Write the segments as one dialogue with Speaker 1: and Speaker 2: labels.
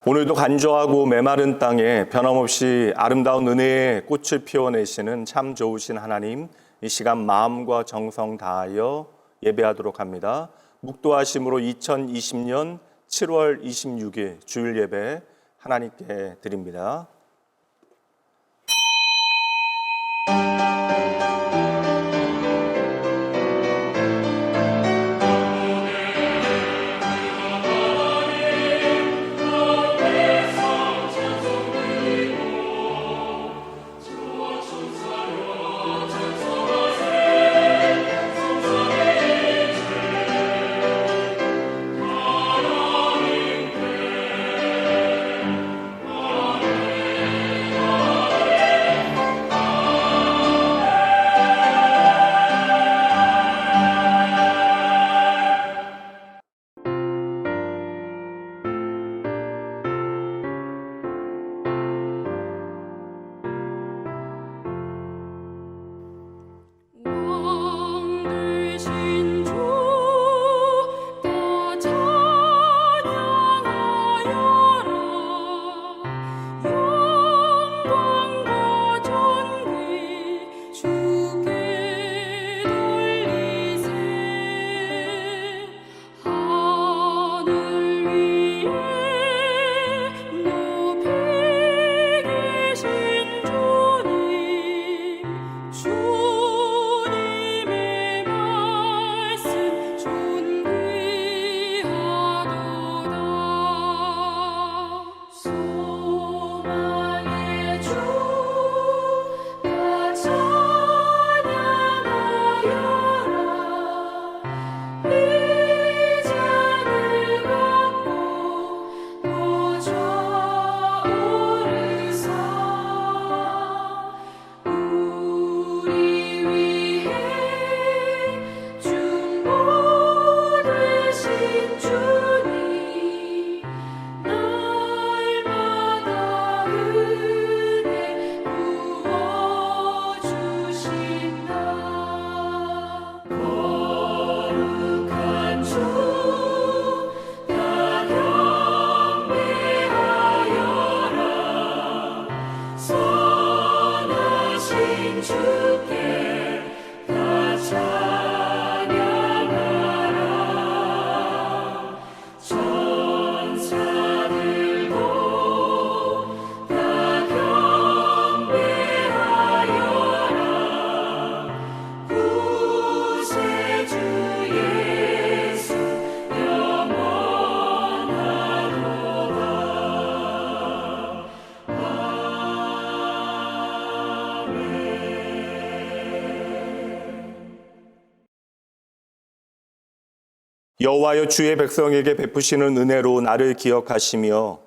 Speaker 1: 오늘도 간조하고 메마른 땅에 변함없이 아름다운 은혜의 꽃을 피워내시는 참 좋으신 하나님, 이 시간 마음과 정성 다하여 예배하도록 합니다. 묵도하심으로 2020년 7월 26일 주일 예배 하나님께 드립니다. 여호와여, 주의 백성에게 베푸시는 은혜로 나를 기억하시며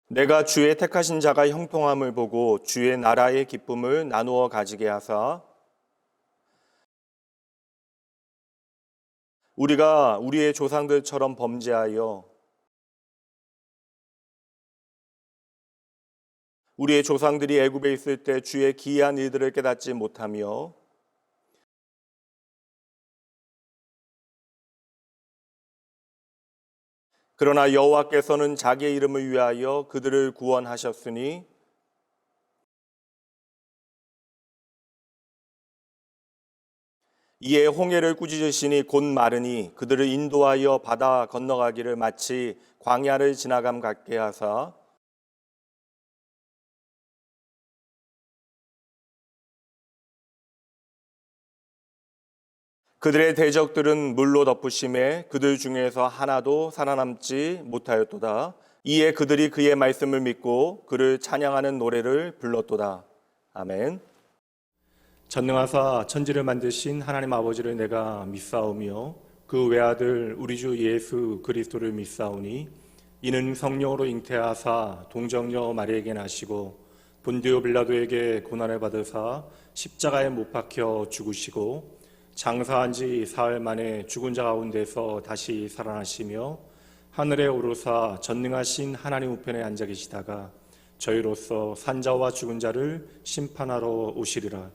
Speaker 1: 내가 주의 택하신 자가 형통함을 보고 주의 나라의 기쁨을 나누어 가지게 하사 우리가 우리의 조상들처럼 범죄하여 우리의 조상들이 애굽에 있을 때 주의 기이한 일들을 깨닫지 못하며 그러나 여호와께서는 자기의 이름을 위하여 그들을 구원하셨으니 이에 홍해를 꾸짖으시니 곧 마르니 그들을 인도하여 바다 건너가기를 마치 광야를 지나감 같게 하사 그들의 대적들은 물로 덮으심에 그들 중에서 하나도 살아남지 못하였도다. 이에 그들이 그의 말씀을 믿고 그를 찬양하는 노래를 불렀도다. 아멘. 전능하사 천지를 만드신 하나님 아버지를 내가 믿사오며 그 외아들 우리 주 예수 그리스도를 믿사오니 이는 성령으로 잉태하사 동정녀 마리에게 나시고 본디오 빌라도에게 고난을 받으사 십자가에 못 박혀 죽으시고 장사한 지 사흘 만에 죽은 자 가운데서 다시 살아나시며 하늘에 오르사 전능하신 하나님 우편에 앉아 계시다가 저희로서 산자와 죽은 자를 심판하러 오시리라.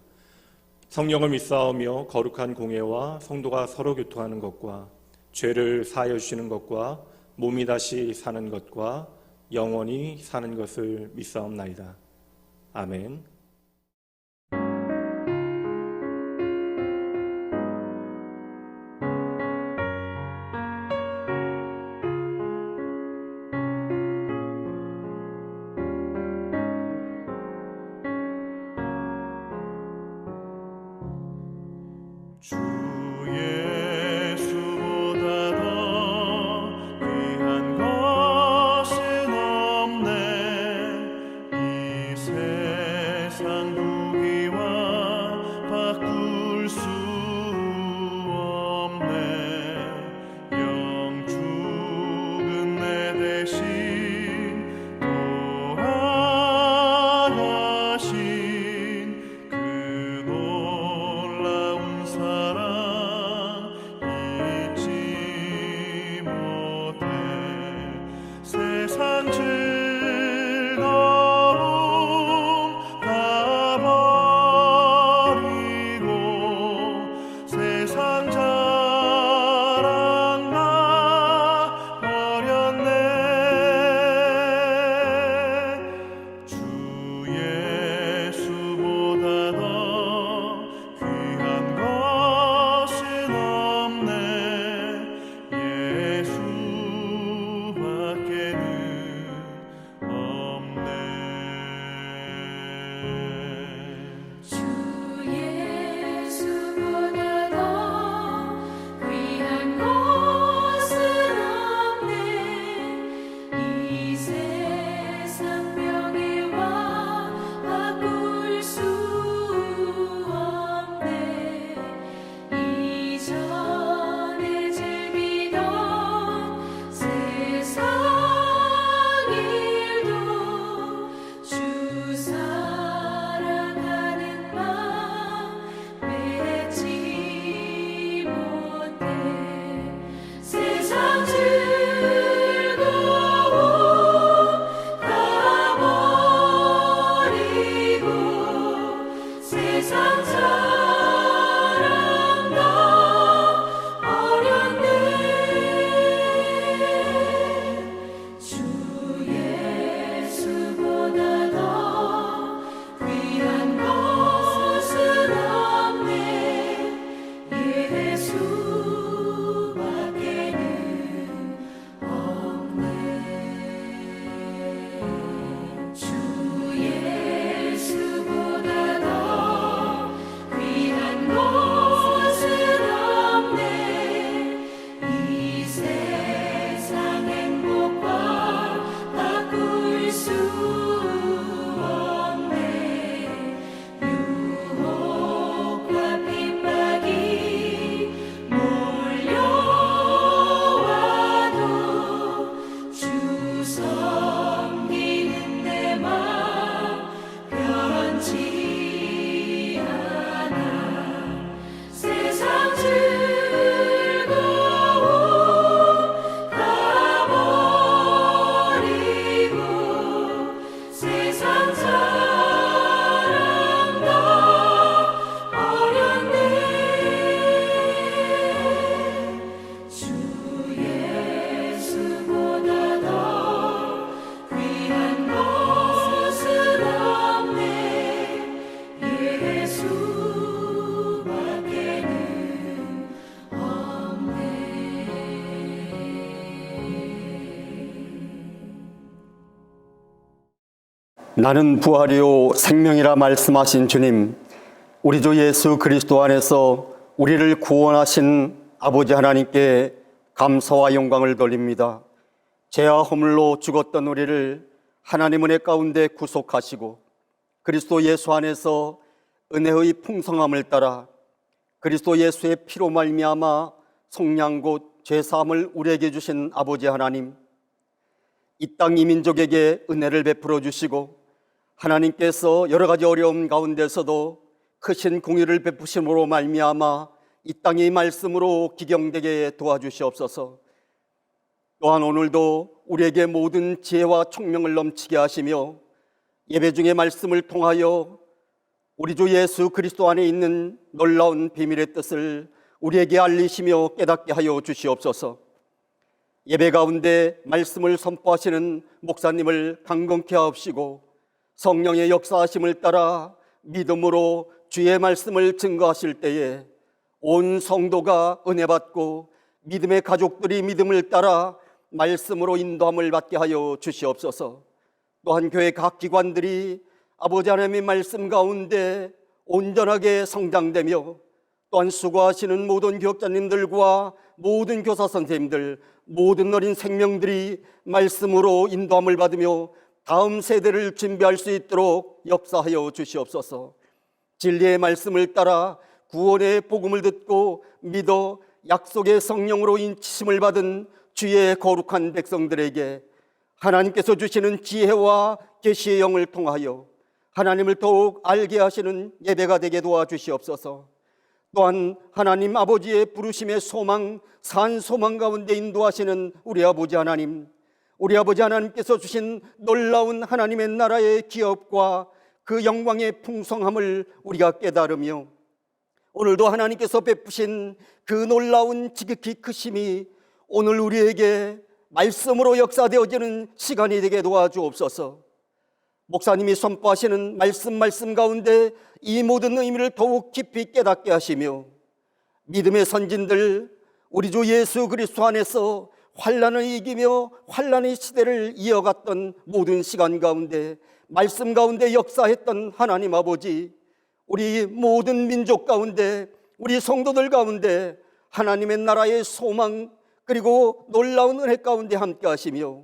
Speaker 1: 성령을 믿사오며 거룩한 공회와 성도가 서로 교통하는 것과 죄를 사하여 주시는 것과 몸이 다시 사는 것과 영원히 사는 것을 믿사옵나이다. 아멘.
Speaker 2: 주 예수보다 더 귀한 것은 없네. 이 세상 부귀와 바꿀 수 없네. 영 죽은 내 대신 돌아가신 그 놀라운 사랑 잊지 못해. 세상 즐거움 다 버리고 세상 자랑 다 버렸네. 주 예수보다 더 귀한 것은 없네. 예수밖에는 없네.
Speaker 3: 주 예수보다 더 귀한 것은 없네. 이 세상 명예와 바꿀 수 없네. 이전에 즐기던 세상 일도 주 사랑하는 맘 맺지 못해. 세상 즐거움 다 버리고 세상 자랑 다 버렸네. 주 예수보다 더 귀한 것은 없네. 예수밖에는 없네. 주 예수보다 더 귀한 것은 없네. 이 세상 행복과 바꿀 수 없네. 유혹과 핍박이 몰려와도 주 섬기는 내 맘 변치 않아. 세상 즐거움 다 버리고 세상 자랑 다 버렸네. 주 예수보다 더 귀한 것은 없네. 예수밖에는 없네.
Speaker 4: 나는 부활이요 생명이라 말씀하신 주님, 우리 주 예수 그리스도 안에서 우리를 구원하신 아버지 하나님께 감사와 영광을 돌립니다. 죄와 허물로 죽었던 우리를 하나님 은혜 가운데 구속하시고 그리스도 예수 안에서 은혜의 풍성함을 따라 그리스도 예수의 피로 말미암아 속량 곧 죄사함을 우리에게 주신 아버지 하나님, 이 땅 이민족에게 은혜를 베풀어 주시고 하나님께서 여러 가지 어려움 가운데서도 크신 공의를 베푸심으로 말미암아 이 땅의 말씀으로 기경되게 도와주시옵소서. 또한 오늘도 우리에게 모든 지혜와 총명을 넘치게 하시며 예배 중에 말씀을 통하여 우리 주 예수 그리스도 안에 있는 놀라운 비밀의 뜻을 우리에게 알리시며 깨닫게 하여 주시옵소서. 예배 가운데 말씀을 선포하시는 목사님을 강건케 하옵시고 성령의 역사하심을 따라 믿음으로 주의 말씀을 증거하실 때에 온 성도가 은혜 받고 믿음의 가족들이 믿음을 따라 말씀으로 인도함을 받게 하여 주시옵소서. 또한 교회 각 기관들이 아버지 하나님의 말씀 가운데 온전하게 성장되며 또한 수고하시는 모든 교육자님들과 모든 교사 선생님들, 모든 어린 생명들이 말씀으로 인도함을 받으며 다음 세대를 준비할 수 있도록 역사하여 주시옵소서. 진리의 말씀을 따라 구원의 복음을 듣고 믿어 약속의 성령으로 인치심을 받은 주의 거룩한 백성들에게 하나님께서 주시는 지혜와 계시의 영을 통하여 하나님을 더욱 알게 하시는 예배가 되게 도와주시옵소서. 또한 하나님 아버지의 부르심의 소망, 산 소망 가운데 인도하시는 우리 아버지 하나님, 우리 아버지 하나님께서 주신 놀라운 하나님의 나라의 기업과 그 영광의 풍성함을 우리가 깨달으며 오늘도 하나님께서 베푸신 그 놀라운 지극히 크심이 오늘 우리에게 말씀으로 역사되어지는 시간이 되게 도와주옵소서. 목사님이 선포하시는 말씀 가운데 이 모든 의미를 더욱 깊이 깨닫게 하시며 믿음의 선진들 우리 주 예수 그리스도 안에서 환난을 이기며 환난의 시대를 이어갔던 모든 시간 가운데 말씀 가운데 역사했던 하나님 아버지, 우리 모든 민족 가운데 우리 성도들 가운데 하나님의 나라의 소망 그리고 놀라운 은혜 가운데 함께 하시며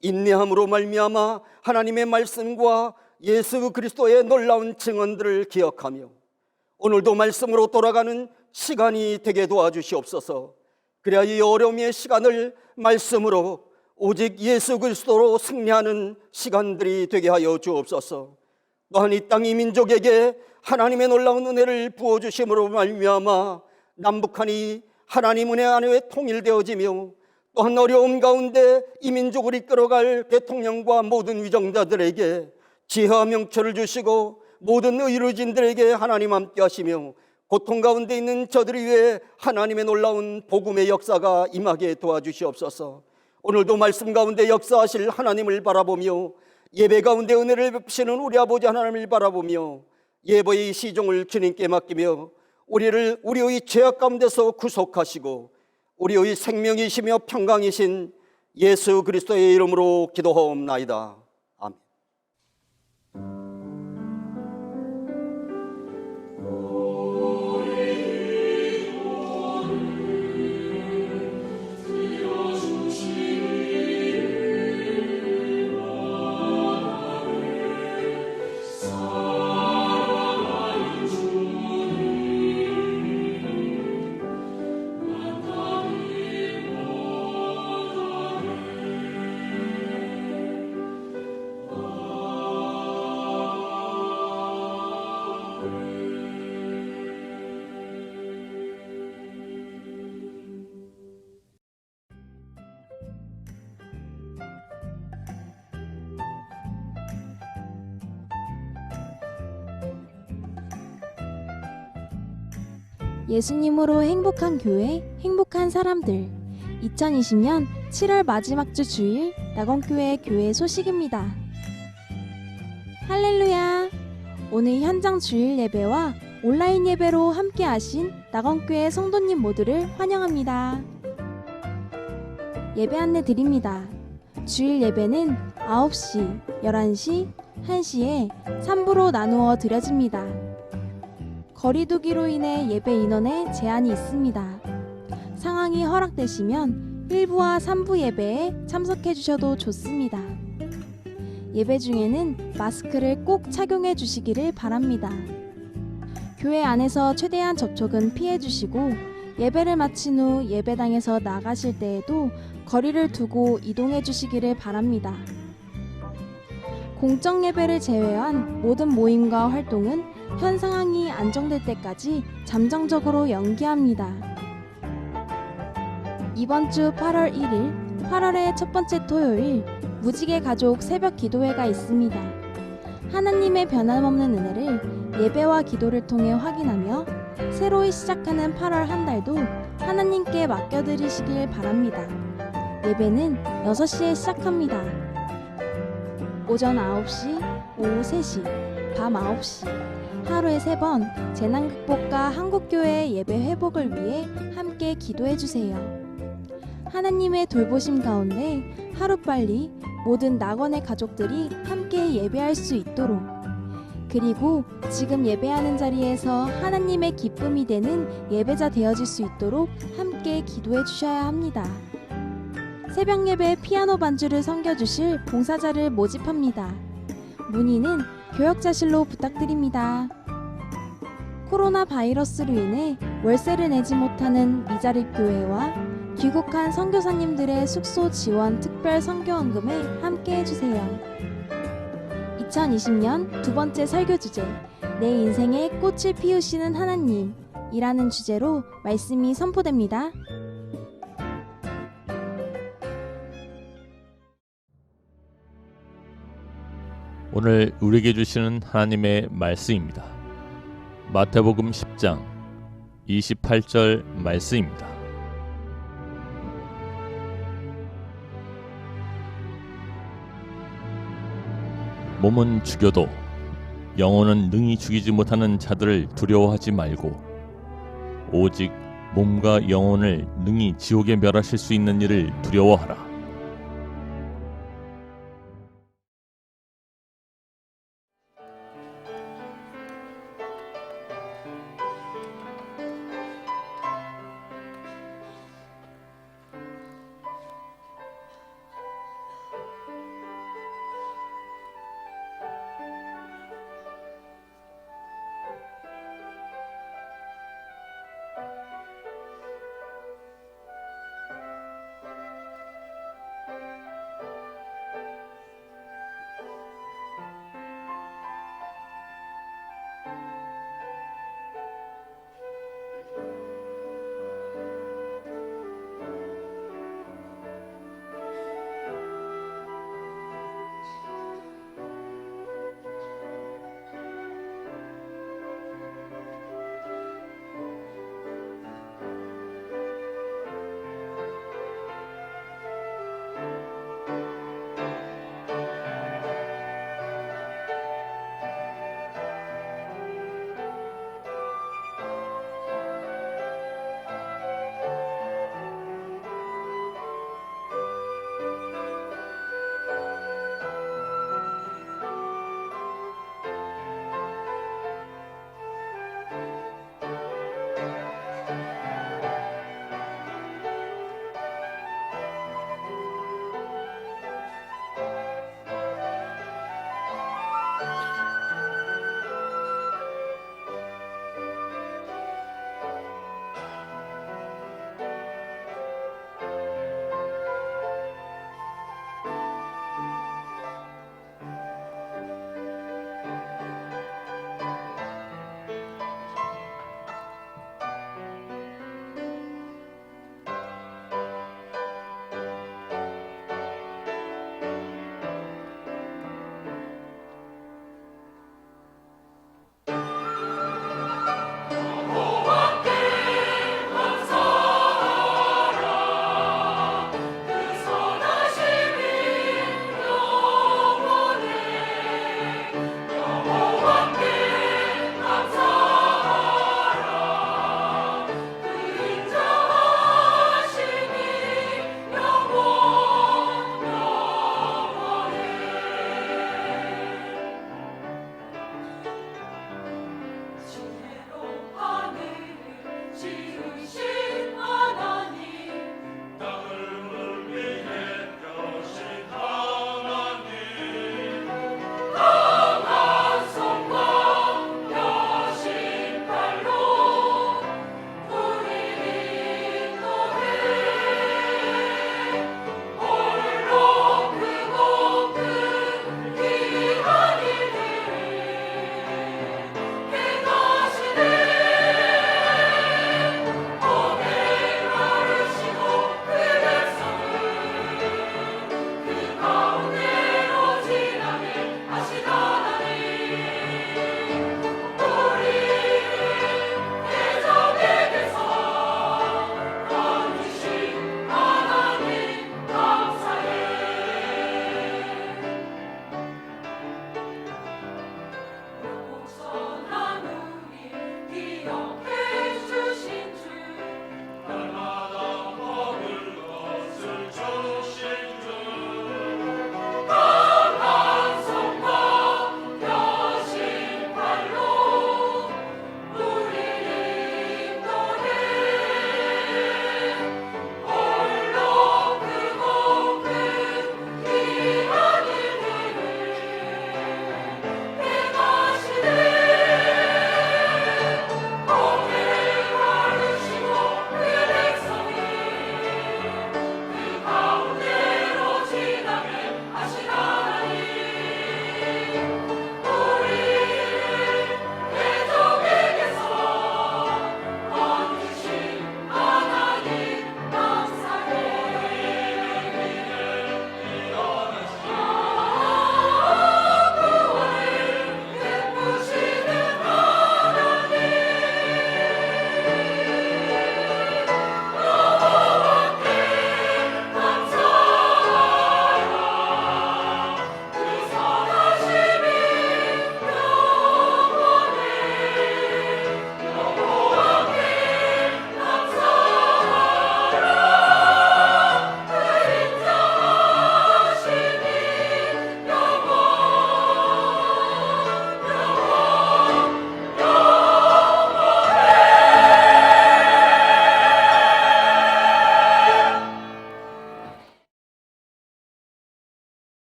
Speaker 4: 인내함으로 말미암아 하나님의 말씀과 예수 그리스도의 놀라운 증언들을 기억하며 오늘도 말씀으로 돌아가는 시간이 되게 도와주시옵소서. 그래야 이 어려움의 시간을 말씀으로 오직 예수 그리스도로 승리하는 시간들이 되게 하여 주옵소서. 또한 이 땅 이 민족에게 하나님의 놀라운 은혜를 부어주심으로 말미암아 남북한이 하나님 은혜 안에 통일되어지며 또한 어려움 가운데 이 민족을 이끌어갈 대통령과 모든 위정자들에게 지혜와 명철을 주시고 모든 의료진들에게 하나님 함께 하시며 고통 가운데 있는 저들을 위해 하나님의 놀라운 복음의 역사가 임하게 도와주시옵소서. 오늘도 말씀 가운데 역사하실 하나님을 바라보며 예배 가운데 은혜를 베푸시는 우리 아버지 하나님을 바라보며 예배의 시종을 주님께 맡기며 우리의 죄악 가운데서 구속하시고 우리의 생명이시며 평강이신 예수 그리스도의 이름으로 기도하옵나이다. 아멘.
Speaker 5: 예수님으로 행복한 교회, 행복한 사람들. 2020년 7월 마지막 주 주일 낙원교회 교회 소식입니다. 할렐루야! 오늘 현장 주일 예배와 온라인 예배로 함께 하신 낙원교회 성도님 모두를 환영합니다. 예배 안내 드립니다. 주일 예배는 9시, 11시, 1시에 3부로 나누어 드려집니다. 거리두기로 인해 예배 인원에 제한이 있습니다. 상황이 허락되시면 1부와 3부 예배에 참석해 주셔도 좋습니다. 예배 중에는 마스크를 꼭 착용해 주시기를 바랍니다. 교회 안에서 최대한 접촉은 피해 주시고 예배를 마친 후 예배당에서 나가실 때에도 거리를 두고 이동해 주시기를 바랍니다. 공적 예배를 제외한 모든 모임과 활동은 현 상황이 안정될 때까지 잠정적으로 연기합니다. 이번 주 8월 1일, 8월의 첫 번째 토요일 무지개 가족 새벽 기도회가 있습니다. 하나님의 변함없는 은혜를 예배와 기도를 통해 확인하며 새로이 시작하는 8월 한 달도 하나님께 맡겨드리시길 바랍니다. 예배는 6시에 시작합니다. 오전 9시, 오후 3시, 밤 9시, 하루에 3번 재난 극복과 한국교회 예배 회복을 위해 함께 기도해 주세요. 하나님의 돌보심 가운데 하루빨리 모든 낙원의 가족들이 함께 예배할 수 있도록, 그리고 지금 예배하는 자리에서 하나님의 기쁨이 되는 예배자 되어질 수 있도록 함께 기도해 주셔야 합니다. 새벽 예배 피아노 반주를 섬겨주실 봉사자를 모집합니다. 문의는 교역자실로 부탁드립니다. 코로나 바이러스로 인해 월세를 내지 못하는 미자립 교회와 귀국한 선교사님들의 숙소 지원 특별 선교원금에 함께 해주세요. 2020년 두 번째 설교 주제, 내 인생에 꽃을 피우시는 하나님 이라는 주제로 말씀이 선포됩니다.
Speaker 6: 오늘 우리에게 주시는 하나님의 말씀입니다. 마태복음 10장 28절 말씀입니다. 몸은 죽여도 영혼은 능히 죽이지 못하는 자들을 두려워하지 말고 오직 몸과 영혼을 능히 지옥에 멸하실 수 있는 이를 두려워하라.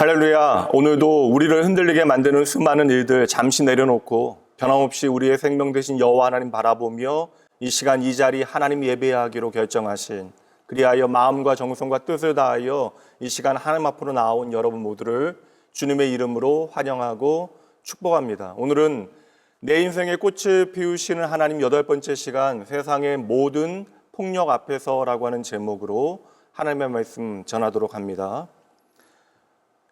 Speaker 1: 할렐루야. 오늘도 우리를 흔들리게 만드는 수많은 일들 잠시 내려놓고 변함없이 우리의 생명 되신 여호와 하나님 바라보며 이 시간 이 자리 하나님 예배하기로 결정하신, 그리하여 마음과 정성과 뜻을 다하여 이 시간 하나님 앞으로 나온 여러분 모두를 주님의 이름으로 환영하고 축복합니다. 오늘은 내 인생의 꽃을 피우시는 하나님 8번째 시간, 세상의 모든 폭력 앞에서라고 하는 제목으로 하나님의 말씀 전하도록 합니다.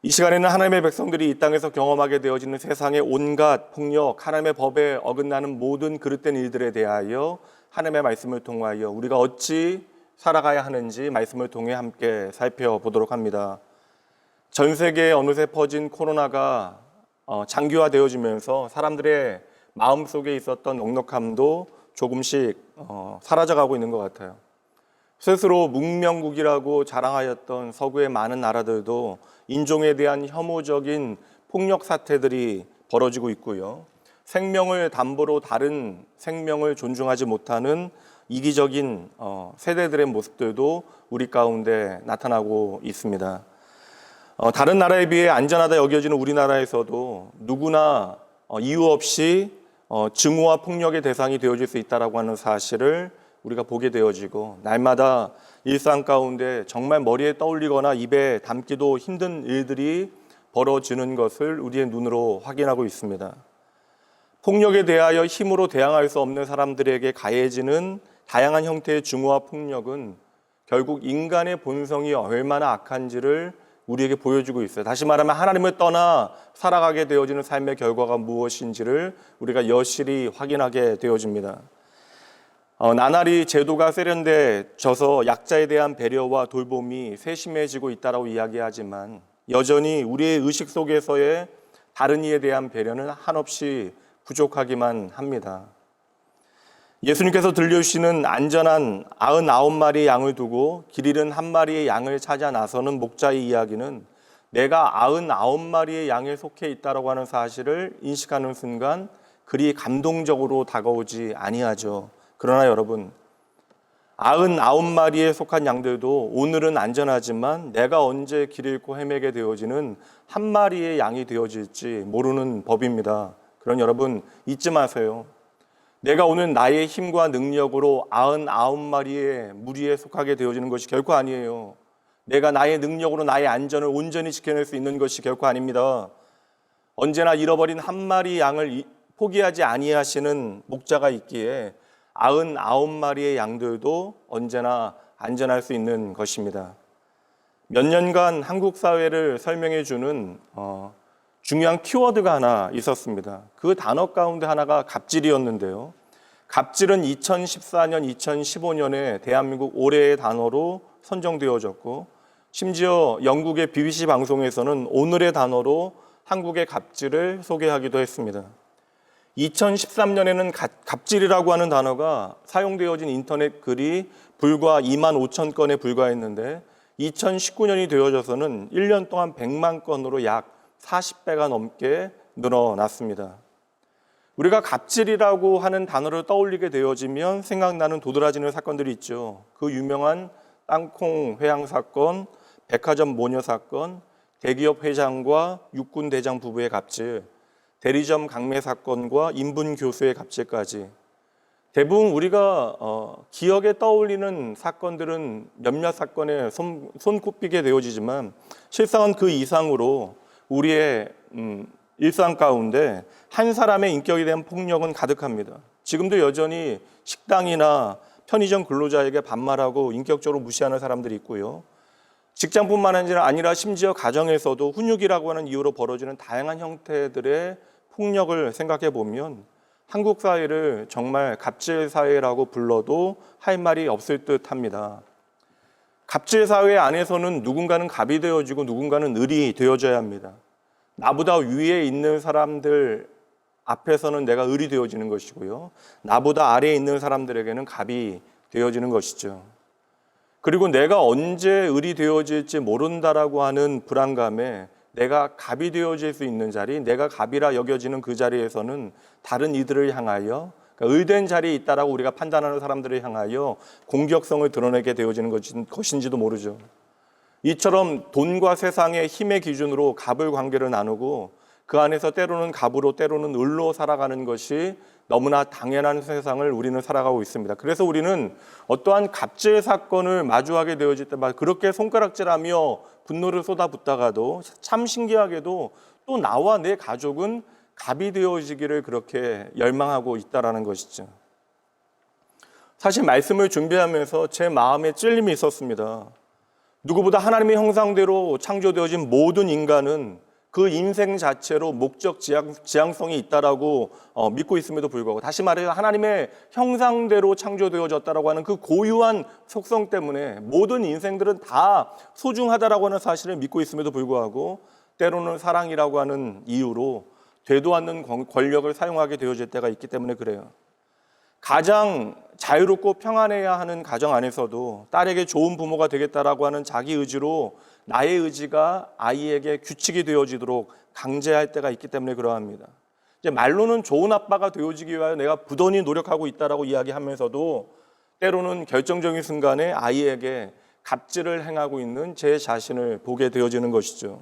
Speaker 1: 이 시간에는 하나님의 백성들이 이 땅에서 경험하게 되어지는 세상의 온갖 폭력, 하나님의 법에 어긋나는 모든 그릇된 일들에 대하여 하나님의 말씀을 통하여 우리가 어찌 살아가야 하는지 말씀을 통해 함께 살펴보도록 합니다. 전 세계에 어느새 퍼진 코로나가 장기화되어지면서 사람들의 마음속에 있었던 넉넉함도 조금씩 사라져가고 있는 것 같아요. 스스로 문명국이라고 자랑하였던 서구의 많은 나라들도 인종에 대한 혐오적인 폭력 사태들이 벌어지고 있고요. 생명을 담보로 다른 생명을 존중하지 못하는 이기적인 세대들의 모습들도 우리 가운데 나타나고 있습니다. 다른 나라에 비해 안전하다 여겨지는 우리나라에서도 누구나 이유 없이 증오와 폭력의 대상이 되어질 수 있다고 하는 사실을 우리가 보게 되어지고, 날마다 일상 가운데 정말 머리에 떠올리거나 입에 담기도 힘든 일들이 벌어지는 것을 우리의 눈으로 확인하고 있습니다. 폭력에 대하여 힘으로 대항할 수 없는 사람들에게 가해지는 다양한 형태의 증오와 폭력은 결국 인간의 본성이 얼마나 악한지를 우리에게 보여주고 있어요. 다시 말하면 하나님을 떠나 살아가게 되어지는 삶의 결과가 무엇인지를 우리가 여실히 확인하게 되어집니다. 나날이 제도가 세련돼져서 약자에 대한 배려와 돌봄이 세심해지고 있다고 이야기하지만 여전히 우리의 의식 속에서의 다른 이에 대한 배려는 한없이 부족하기만 합니다. 예수님께서 들려주시는 안전한 99마리의 양을 두고 길 잃은 한 마리의 양을 찾아 나서는 목자의 이야기는 내가 99마리의 양에 속해 있다고 하는 사실을 인식하는 순간 그리 감동적으로 다가오지 아니하죠. 그러나 여러분, 99마리에 속한 양들도 오늘은 안전하지만 내가 언제 길 잃고 헤매게 되어지는 한 마리의 양이 되어질지 모르는 법입니다. 그런 여러분 잊지 마세요. 내가 오늘 나의 힘과 능력으로 99마리의 무리에 속하게 되어지는 것이 결코 아니에요. 내가 나의 능력으로 나의 안전을 온전히 지켜낼 수 있는 것이 결코 아닙니다. 언제나 잃어버린 한 마리 양을 포기하지 아니하시는 목자가 있기에 99마리의 양들도 언제나 안전할 수 있는 것입니다. 몇 년간 한국 사회를 설명해 주는 중요한 키워드가 하나 있었습니다. 그 단어 가운데 하나가 갑질이었는데요. 갑질은 2014년, 2015년에 대한민국 올해의 단어로 선정되어졌고, 심지어 영국의 BBC 방송에서는 오늘의 단어로 한국의 갑질을 소개하기도 했습니다. 2013년에는 갑질이라고 하는 단어가 사용되어진 인터넷 글이 불과 2만 5천 건에 불과했는데 2019년이 되어져서는 1년 동안 100만 건으로 약 40배가 넘게 늘어났습니다. 우리가 갑질이라고 하는 단어를 떠올리게 되어지면 생각나는 도드라지는 사건들이 있죠. 그 유명한 땅콩 회항 사건, 백화점 모녀 사건, 대기업 회장과 육군 대장 부부의 갑질, 대리점 강매 사건과 인분 교수의 갑질까지 대부분 우리가 기억에 떠올리는 사건들은 몇몇 사건에 손꼽히게 되어지지만 실상은 그 이상으로 우리의 일상 가운데 한 사람의 인격에 대한 폭력은 가득합니다. 지금도 여전히 식당이나 편의점 근로자에게 반말하고 인격적으로 무시하는 사람들이 있고요. 직장뿐만 아니라 심지어 가정에서도 훈육이라고 하는 이유로 벌어지는 다양한 형태들의 폭력을 생각해 보면 한국 사회를 정말 갑질 사회라고 불러도 할 말이 없을 듯합니다. 갑질 사회 안에서는 누군가는 갑이 되어지고 누군가는 을이 되어져야 합니다. 나보다 위에 있는 사람들 앞에서는 내가 을이 되어지는 것이고요. 나보다 아래에 있는 사람들에게는 갑이 되어지는 것이죠. 그리고 내가 언제 을이 되어질지 모른다라고 하는 불안감에 내가 갑이 되어질 수 있는 자리, 내가 갑이라 여겨지는 그 자리에서는 다른 이들을 향하여, 그러니까 을된 자리에 있다라고 우리가 판단하는 사람들을 향하여 공격성을 드러내게 되어지는 것인지도 모르죠. 이처럼 돈과 세상의 힘의 기준으로 갑을 관계를 나누고 그 안에서 때로는 갑으로 때로는 을로 살아가는 것이 너무나 당연한 세상을 우리는 살아가고 있습니다. 그래서 우리는 어떠한 갑질 사건을 마주하게 되어질 때마다 그렇게 손가락질하며 분노를 쏟아붓다가도 참 신기하게도 또 나와 내 가족은 갑이 되어지기를 그렇게 열망하고 있다라는 것이죠. 사실 말씀을 준비하면서 제 마음에 찔림이 있었습니다. 누구보다 하나님의 형상대로 창조되어진 모든 인간은 그 인생 자체로 목적 지향성이 있다라고 믿고 있음에도 불구하고, 다시 말해서 하나님의 형상대로 창조되어졌다라고 하는 그 고유한 속성 때문에 모든 인생들은 다 소중하다라고 하는 사실을 믿고 있음에도 불구하고 때로는 사랑이라고 하는 이유로 되도 않는 권력을 사용하게 되어질 때가 있기 때문에 그래요. 가장 자유롭고 평안해야 하는 가정 안에서도 딸에게 좋은 부모가 되겠다라고 하는 자기 의지로 나의 의지가 아이에게 규칙이 되어지도록 강제할 때가 있기 때문에 그러합니다. 이제 말로는 좋은 아빠가 되어지기 위하여 내가 부단히 노력하고 있다라고 이야기하면서도 때로는 결정적인 순간에 아이에게 갑질을 행하고 있는 제 자신을 보게 되어지는 것이죠.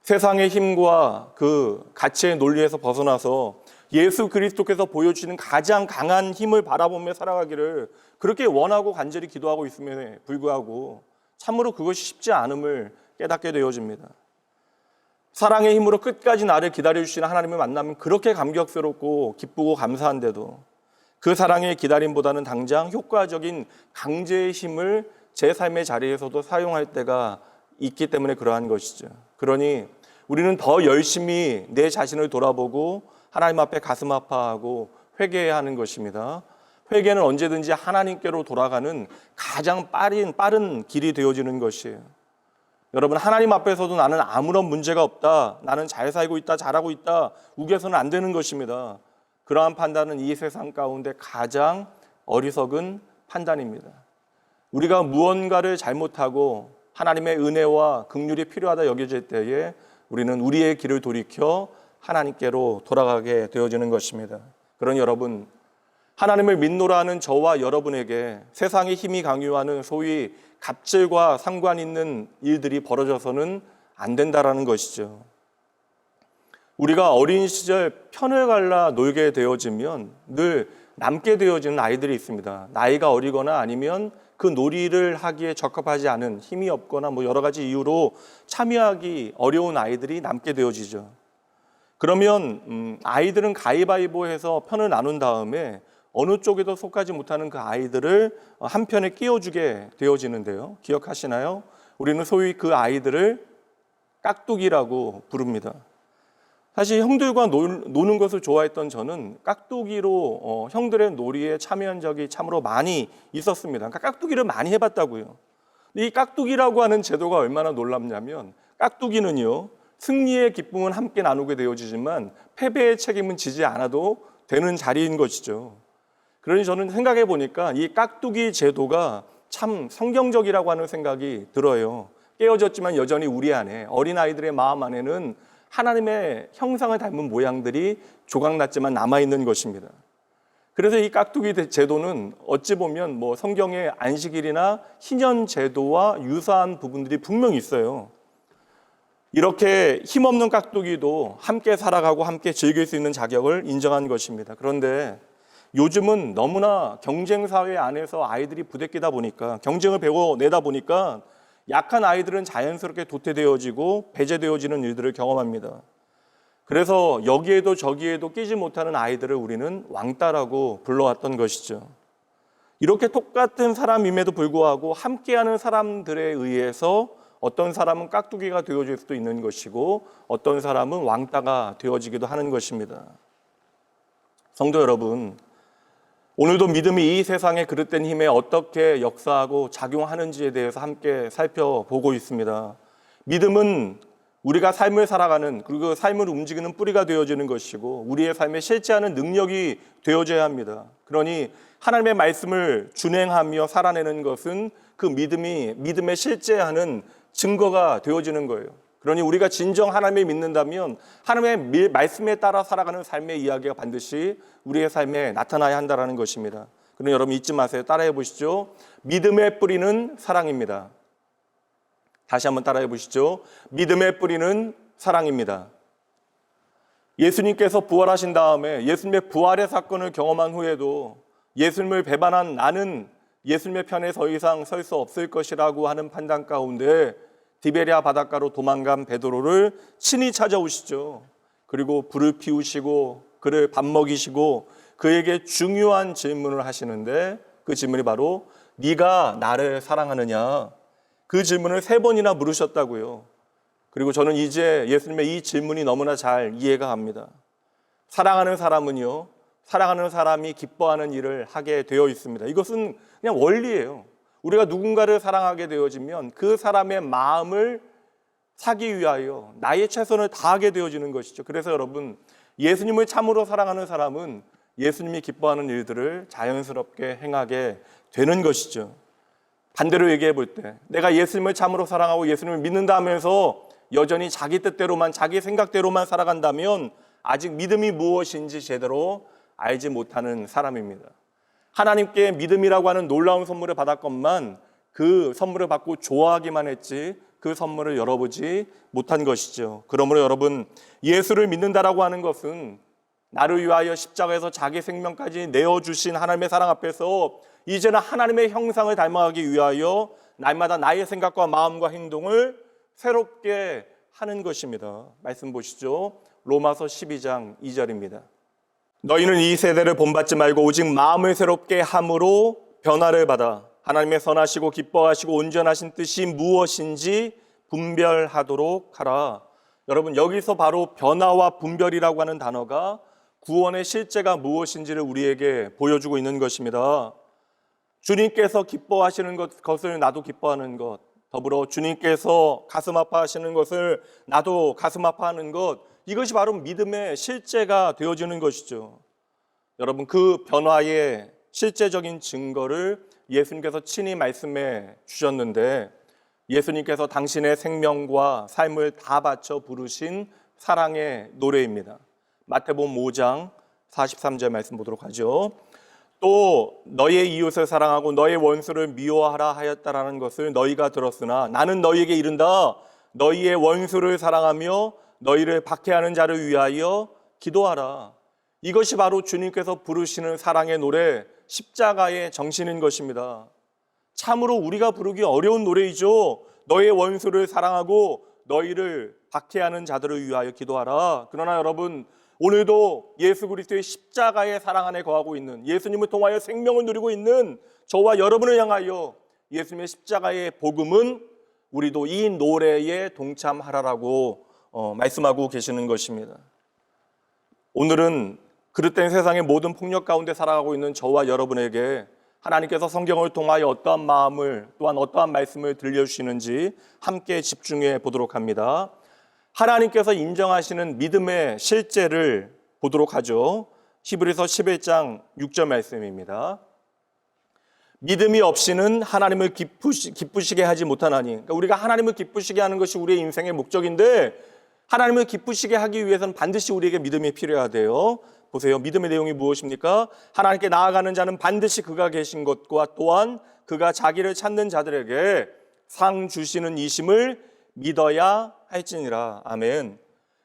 Speaker 1: 세상의 힘과 그 가치의 논리에서 벗어나서 예수 그리스도께서 보여주시는 가장 강한 힘을 바라보며 살아가기를 그렇게 원하고 간절히 기도하고 있음에 불구하고 참으로 그것이 쉽지 않음을 깨닫게 되어집니다. 사랑의 힘으로 끝까지 나를 기다려주시는 하나님을 만나면 그렇게 감격스럽고 기쁘고 감사한데도 그 사랑의 기다림보다는 당장 효과적인 강제의 힘을 제 삶의 자리에서도 사용할 때가 있기 때문에 그러한 것이죠. 그러니 우리는 더 열심히 내 자신을 돌아보고 하나님 앞에 가슴 아파하고 회개해야 하는 것입니다. 회개는 언제든지 하나님께로 돌아가는 가장 빠른 길이 되어지는 것이에요. 여러분, 하나님 앞에서도 나는 아무런 문제가 없다, 나는 잘 살고 있다, 잘하고 있다 우겨서는 안 되는 것입니다. 그러한 판단은 이 세상 가운데 가장 어리석은 판단입니다. 우리가 무언가를 잘못하고 하나님의 은혜와 긍휼이 필요하다 여겨질 때에 우리는 우리의 길을 돌이켜 하나님께로 돌아가게 되어지는 것입니다. 그러니 여러분, 하나님을 믿노라 하는 저와 여러분에게 세상의 힘이 강요하는 소위 갑질과 상관 있는 일들이 벌어져서는 안 된다라는 것이죠. 우리가 어린 시절 편을 갈라 놀게 되어지면 늘 남게 되어지는 아이들이 있습니다. 나이가 어리거나 아니면 그 놀이를 하기에 적합하지 않은, 힘이 없거나 여러 가지 이유로 참여하기 어려운 아이들이 남게 되어지죠. 그러면 아이들은 가위바위보해서 편을 나눈 다음에 어느 쪽에도 속하지 못하는 그 아이들을 한 편에 끼워주게 되어지는데요. 기억하시나요? 우리는 소위 그 아이들을 깍두기라고 부릅니다. 사실 형들과 노는 것을 좋아했던 저는 깍두기로 형들의 놀이에 참여한 적이 참으로 많이 있었습니다. 그러니까 깍두기를 많이 해봤다고요. 이 깍두기라고 하는 제도가 얼마나 놀랍냐면 깍두기는요, 승리의 기쁨은 함께 나누게 되어지지만 패배의 책임은 지지 않아도 되는 자리인 것이죠. 그러니 저는 생각해 보니까 이 깍두기 제도가 참 성경적이라고 하는 생각이 들어요. 깨어졌지만 여전히 우리 안에, 어린아이들의 마음 안에는 하나님의 형상을 닮은 모양들이 조각났지만 남아있는 것입니다. 그래서 이 깍두기 제도는 어찌 보면 성경의 안식일이나 희년 제도와 유사한 부분들이 분명히 있어요. 이렇게 힘없는 깍두기도 함께 살아가고 함께 즐길 수 있는 자격을 인정한 것입니다. 그런데 요즘은 너무나 경쟁 사회 안에서 아이들이 부대끼다 보니까, 경쟁을 배워내다 보니까 약한 아이들은 자연스럽게 도태되어지고 배제되어지는 일들을 경험합니다. 그래서 여기에도 저기에도 끼지 못하는 아이들을 우리는 왕따라고 불러왔던 것이죠. 이렇게 똑같은 사람임에도 불구하고 함께하는 사람들에 의해서 어떤 사람은 깍두기가 되어질 수도 있는 것이고 어떤 사람은 왕따가 되어지기도 하는 것입니다. 성도 여러분, 오늘도 믿음이 이 세상의 그릇된 힘에 어떻게 역사하고 작용하는지에 대해서 함께 살펴보고 있습니다. 믿음은 우리가 삶을 살아가는, 그리고 삶을 움직이는 뿌리가 되어지는 것이고 우리의 삶에 실제하는 능력이 되어져야 합니다. 그러니 하나님의 말씀을 준행하며 살아내는 것은 그 믿음의 실제하는 증거가 되어지는 거예요. 그러니 우리가 진정 하나님을 믿는다면 하나님의 말씀에 따라 살아가는 삶의 이야기가 반드시 우리의 삶에 나타나야 한다는 것입니다. 그러니 여러분 잊지 마세요. 따라해 보시죠. 믿음의 뿌리는 사랑입니다. 다시 한번 따라해 보시죠. 믿음의 뿌리는 사랑입니다. 예수님께서 부활하신 다음에 예수님의 부활의 사건을 경험한 후에도 예수님을 배반한 나는 예수님의 편에 더 이상 설 수 없을 것이라고 하는 판단 가운데 디베리아 바닷가로 도망간 베드로를 친히 찾아오시죠. 그리고 불을 피우시고 그를 밥 먹이시고 그에게 중요한 질문을 하시는데 그 질문이 바로 네가 나를 사랑하느냐? 그 질문을 3번이나 물으셨다고요. 그리고 저는 이제 예수님의 이 질문이 너무나 잘 이해가 갑니다. 사랑하는 사람은요, 사랑하는 사람이 기뻐하는 일을 하게 되어 있습니다. 이것은 그냥 원리예요. 우리가 누군가를 사랑하게 되어지면 그 사람의 마음을 사기 위하여 나의 최선을 다하게 되어지는 것이죠. 그래서 여러분, 예수님을 참으로 사랑하는 사람은 예수님이 기뻐하는 일들을 자연스럽게 행하게 되는 것이죠. 반대로 얘기해 볼 때 내가 예수님을 참으로 사랑하고 예수님을 믿는다 하면서 여전히 자기 뜻대로만 자기 생각대로만 살아간다면 아직 믿음이 무엇인지 제대로 알지 못하는 사람입니다. 하나님께 믿음이라고 하는 놀라운 선물을 받았건만 그 선물을 받고 좋아하기만 했지 그 선물을 열어보지 못한 것이죠. 그러므로 여러분, 예수를 믿는다라고 하는 것은 나를 위하여 십자가에서 자기 생명까지 내어주신 하나님의 사랑 앞에서 이제는 하나님의 형상을 닮아가기 위하여 날마다 나의 생각과 마음과 행동을 새롭게 하는 것입니다. 말씀 보시죠. 로마서 12장 2절입니다. 너희는 이 세대를 본받지 말고 오직 마음을 새롭게 함으로 변화를 받아 하나님의 선하시고 기뻐하시고 온전하신 뜻이 무엇인지 분별하도록 하라. 여러분, 여기서 바로 변화와 분별이라고 하는 단어가 구원의 실제가 무엇인지를 우리에게 보여주고 있는 것입니다. 주님께서 기뻐하시는 것을 나도 기뻐하는 것, 더불어 주님께서 가슴 아파하시는 것을 나도 가슴 아파하는 것, 이것이 바로 믿음의 실제가 되어지는 것이죠. 여러분, 그 변화의 실제적인 증거를 예수님께서 친히 말씀해 주셨는데 예수님께서 당신의 생명과 삶을 다 바쳐 부르신 사랑의 노래입니다. 마태복음 5장 43절 말씀 보도록 하죠. 또 너의 이웃을 사랑하고 너의 원수를 미워하라 하였다라는 것을 너희가 들었으나 나는 너희에게 이른다. 너희의 원수를 사랑하며 너희를 박해하는 자를 위하여 기도하라. 이것이 바로 주님께서 부르시는 사랑의 노래, 십자가의 정신인 것입니다. 참으로 우리가 부르기 어려운 노래이죠. 너의 원수를 사랑하고 너희를 박해하는 자들을 위하여 기도하라. 그러나 여러분, 오늘도 예수 그리스도의 십자가의 사랑 안에 거하고 있는, 예수님을 통하여 생명을 누리고 있는 저와 여러분을 향하여 예수님의 십자가의 복음은 우리도 이 노래에 동참하라라고 말씀하고 계시는 것입니다. 오늘은 그릇된 세상의 모든 폭력 가운데 살아가고 있는 저와 여러분에게 하나님께서 성경을 통하여 어떠한 마음을 또한 어떠한 말씀을 들려주시는지 함께 집중해 보도록 합니다. 하나님께서 인정하시는 믿음의 실제를 보도록 하죠. 히브리서 11장 6절 말씀입니다. 믿음이 없이는 하나님을 기쁘시게 하지 못하나니, 그러니까 우리가 하나님을 기쁘시게 하는 것이 우리의 인생의 목적인데 하나님을 기쁘시게 하기 위해서는 반드시 우리에게 믿음이 필요하대요. 보세요. 믿음의 내용이 무엇입니까? 하나님께 나아가는 자는 반드시 그가 계신 것과 또한 그가 자기를 찾는 자들에게 상 주시는 이심을 믿어야 할지니라. 아멘.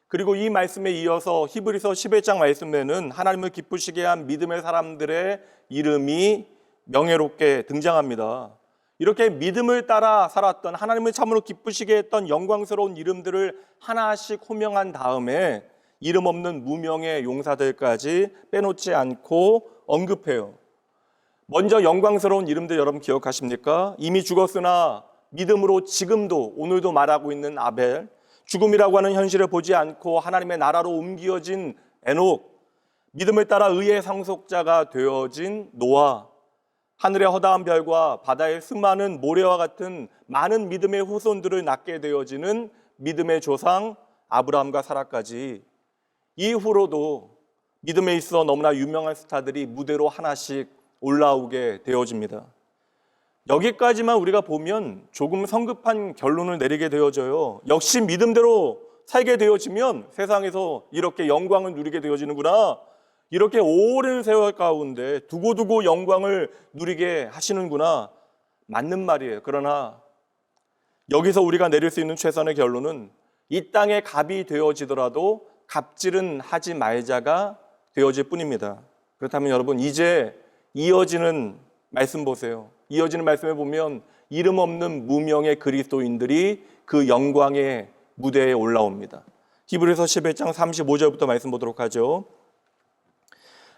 Speaker 1: 그리고 이 말씀에 이어서 히브리서 11장 말씀에는 하나님을 기쁘시게 한 믿음의 사람들의 이름이 명예롭게 등장합니다. 이렇게 믿음을 따라 살았던, 하나님을 참으로 기쁘시게 했던 영광스러운 이름들을 하나씩 호명한 다음에 이름 없는 무명의 용사들까지 빼놓지 않고 언급해요. 먼저 영광스러운 이름들 여러분 기억하십니까? 이미 죽었으나 믿음으로 지금도 오늘도 말하고 있는 아벨, 죽음이라고 하는 현실을 보지 않고 하나님의 나라로 옮겨진 에녹, 믿음을 따라 의의 상속자가 되어진 노아, 하늘의 허다한 별과 바다의 수많은 모래와 같은 많은 믿음의 후손들을 낳게 되어지는 믿음의 조상 아브라함과 사라까지, 이후로도 믿음에 있어 너무나 유명한 스타들이 무대로 하나씩 올라오게 되어집니다. 여기까지만 우리가 보면 조금 성급한 결론을 내리게 되어져요. 역시 믿음대로 살게 되어지면 세상에서 이렇게 영광을 누리게 되어지는구나. 이렇게 오랜 세월 가운데 두고두고 영광을 누리게 하시는구나. 맞는 말이에요. 그러나 여기서 우리가 내릴 수 있는 최선의 결론은 이 땅의 갑이 되어지더라도 갑질은 하지 말자가 되어질 뿐입니다. 그렇다면 여러분, 이제 이어지는 말씀 보세요. 이어지는 말씀에 보면 이름 없는 무명의 그리스도인들이 그 영광의 무대에 올라옵니다. 히브리서 11장 35절부터 말씀 보도록 하죠.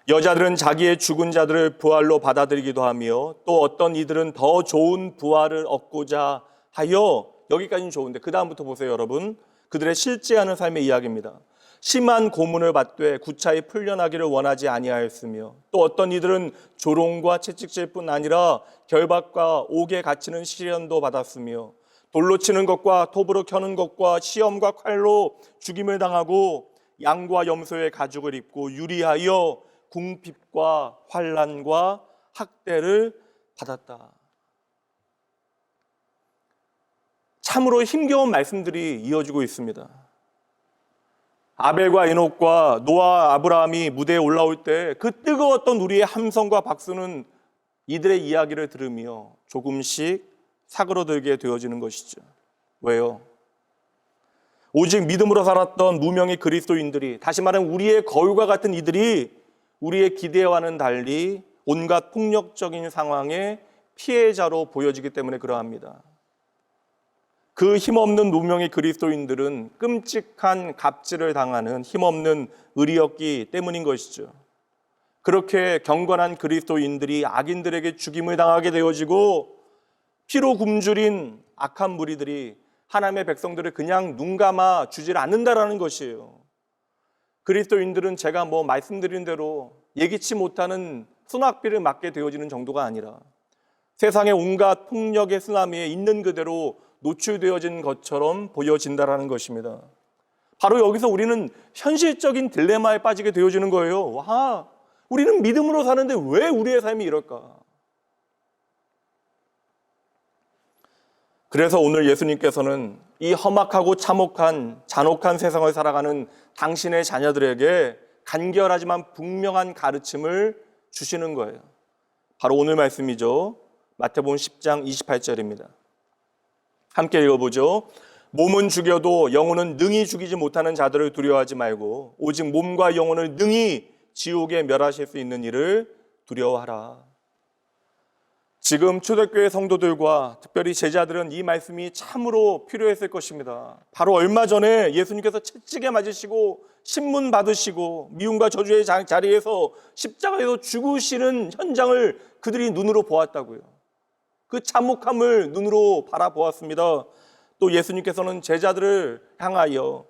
Speaker 1: 여자들은 자기의 죽은 자들을 부활로 받아들이기도 하며 또 어떤 이들은 더 좋은 부활을 얻고자 하여, 여기까지는 좋은데 그 다음부터 보세요 여러분. 그들의 실제하는 삶의 이야기입니다. 심한 고문을 받되 구차히 풀려나기를 원하지 아니하였으며 또 어떤 이들은 조롱과 채찍질뿐 아니라 결박과 옥에 갇히는 시련도 받았으며 돌로 치는 것과 톱으로 켜는 것과 시험과 칼로 죽임을 당하고 양과 염소의 가죽을 입고 유리하여 궁핍과 환난과 학대를 받았다. 참으로 힘겨운 말씀들이 이어지고 있습니다. 아벨과 에녹과 노아와 아브라함이 무대에 올라올 때 그 뜨거웠던 우리의 함성과 박수는 이들의 이야기를 들으며 조금씩 사그러들게 되어지는 것이죠. 왜요? 오직 믿음으로 살았던 무명의 그리스도인들이, 다시 말하면 우리의 거울과 같은 이들이 우리의 기대와는 달리 온갖 폭력적인 상황의 피해자로 보여지기 때문에 그러합니다. 그 힘없는 무명의 그리스도인들은 끔찍한 갑질을 당하는 힘없는 의리였기 때문인 것이죠. 그렇게 경건한 그리스도인들이 악인들에게 죽임을 당하게 되어지고 피로 굶주린 악한 무리들이 하나님의 백성들을 그냥 눈 감아 주질 않는다라는 것이에요. 그리스도인들은 제가 말씀드린 대로 예기치 못하는 순학비를 맞게 되어지는 정도가 아니라 세상의 온갖 폭력의 쓰나미에 있는 그대로 노출되어진 것처럼 보여진다라는 것입니다. 바로 여기서 우리는 현실적인 딜레마에 빠지게 되어지는 거예요. 와, 우리는 믿음으로 사는데 왜 우리의 삶이 이럴까? 그래서 오늘 예수님께서는 이 험악하고 참혹한 잔혹한 세상을 살아가는 당신의 자녀들에게 간결하지만 분명한 가르침을 주시는 거예요. 바로 오늘 말씀이죠. 마태복음 10장 28절입니다. 함께 읽어보죠. 몸은 죽여도 영혼은 능히 죽이지 못하는 자들을 두려워하지 말고 오직 몸과 영혼을 능히 지옥에 멸하실 수 있는 이를 두려워하라. 지금 초대교회 성도들과 특별히 제자들은 이 말씀이 참으로 필요했을 것입니다. 바로 얼마 전에 예수님께서 채찍에 맞으시고 신문 받으시고 미움과 저주의 자리에서 십자가에서 죽으시는 현장을 그들이 눈으로 보았다고요. 그 참혹함을 눈으로 바라보았습니다. 또 예수님께서는 제자들을 향하여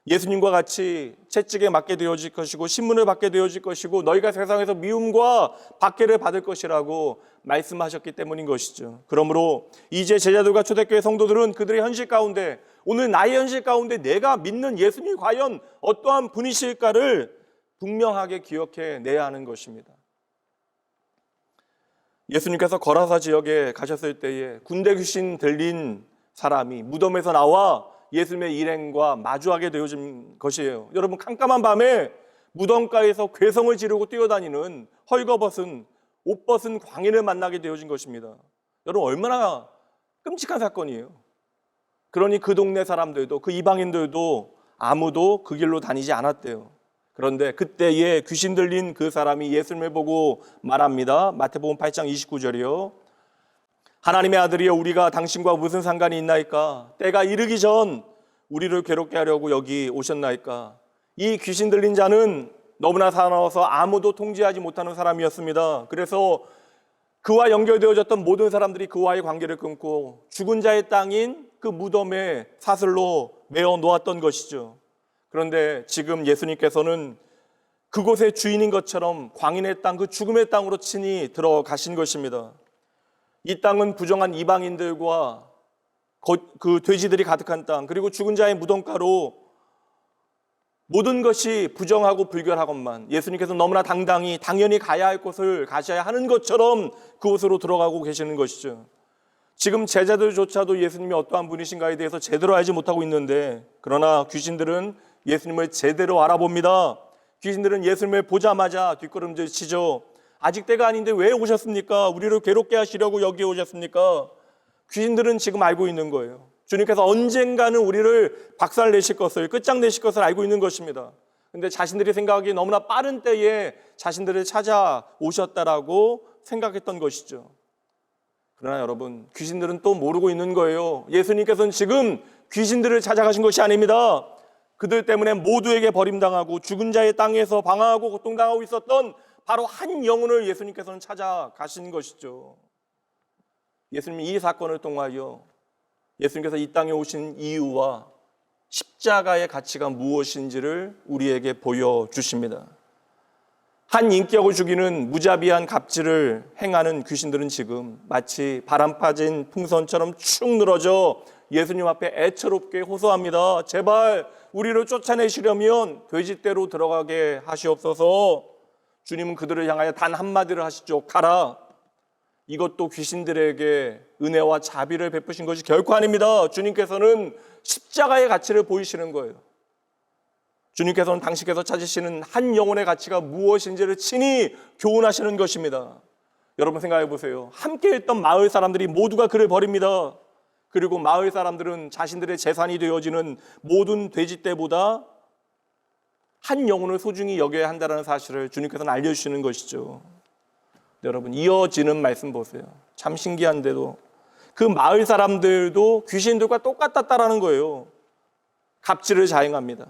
Speaker 1: 예수님과 같이 채찍에 맞게 되어질 것이고 신문을 받게 되어질 것이고 너희가 세상에서 미움과 박해를 받을 것이라고 말씀하셨기 때문인 것이죠. 그러므로 이제 제자들과 초대교회 성도들은 그들의 현실 가운데, 오늘 나의 현실 가운데 내가 믿는 예수님이 과연 어떠한 분이실까를 분명하게 기억해내야 하는 것입니다. 예수님께서 거라사 지역에 가셨을 때에 군대 귀신 들린 사람이 무덤에서 나와 예수님의 일행과 마주하게 되어진 것이에요. 여러분, 깜깜한 밤에 무덤가에서 괴성을 지르고 뛰어다니는 헐거벗은 옷 벗은 광인을 만나게 되어진 것입니다. 여러분, 얼마나 끔찍한 사건이에요. 그러니 그 동네 사람들도, 그 이방인들도 아무도 그 길로 다니지 않았대요. 그런데 그때에 귀신 들린 그 사람이 예수님을 보고 말합니다. 마태복음 8장 29절이요. 하나님의 아들이여, 우리가 당신과 무슨 상관이 있나이까? 때가 이르기 전 우리를 괴롭게 하려고 여기 오셨나이까? 이 귀신 들린 자는 너무나 사나워서 아무도 통제하지 못하는 사람이었습니다. 그래서 그와 연결되어졌던 모든 사람들이 그와의 관계를 끊고 죽은 자의 땅인 그 무덤에 사슬로 메어 놓았던 것이죠. 그런데 지금 예수님께서는 그곳의 주인인 것처럼 광인의 땅, 그 죽음의 땅으로 친히 들어가신 것입니다. 이 땅은 부정한 이방인들과 그 돼지들이 가득한 땅, 그리고 죽은 자의 무덤가로 모든 것이 부정하고 불결하건만 예수님께서 너무나 당연히 가야 할 곳을 가셔야 하는 것처럼 그곳으로 들어가고 계시는 것이죠. 지금 제자들조차도 예수님이 어떠한 분이신가에 대해서 제대로 알지 못하고 있는데, 그러나 귀신들은 예수님을 제대로 알아봅니다. 귀신들은 예수님을 보자마자 뒷걸음질 치죠. 아직 때가 아닌데 왜 오셨습니까? 우리를 괴롭게 하시려고 여기에 오셨습니까? 귀신들은 지금 알고 있는 거예요. 주님께서 언젠가는 우리를 박살내실 것을, 끝장내실 것을 알고 있는 것입니다. 근데 자신들이 생각하기 너무나 빠른 때에 자신들을 찾아오셨다라고 생각했던 것이죠. 그러나 여러분, 귀신들은 또 모르고 있는 거예요. 예수님께서는 지금 귀신들을 찾아가신 것이 아닙니다. 그들 때문에 모두에게 버림당하고 죽은 자의 땅에서 방황하고 고통당하고 있었던 바로 한 영혼을 예수님께서는 찾아가신 것이죠. 예수님이 이 사건을 통하여 예수님께서 이 땅에 오신 이유와 십자가의 가치가 무엇인지를 우리에게 보여주십니다. 한 인격을 죽이는 무자비한 갑질을 행하는 귀신들은 지금 마치 바람 빠진 풍선처럼 축 늘어져 예수님 앞에 애처롭게 호소합니다. 제발 우리를 쫓아내시려면 돼지떼로 들어가게 하시옵소서. 주님은 그들을 향하여 단 한마디를 하시죠. 가라. 이것도 귀신들에게 은혜와 자비를 베푸신 것이 결코 아닙니다. 주님께서는 십자가의 가치를 보이시는 거예요. 주님께서는 당신께서 찾으시는 한 영혼의 가치가 무엇인지를 친히 교훈하시는 것입니다. 여러분 생각해 보세요. 함께 있던 마을 사람들이 모두가 그를 버립니다. 그리고 마을 사람들은 자신들의 재산이 되어지는 모든 돼지떼보다 한 영혼을 소중히 여겨야 한다는 사실을 주님께서는 알려주시는 것이죠. 여러분, 이어지는 말씀 보세요. 참 신기한데도 그 마을 사람들도 귀신들과 똑같았다라는 거예요. 갑질을 자행합니다.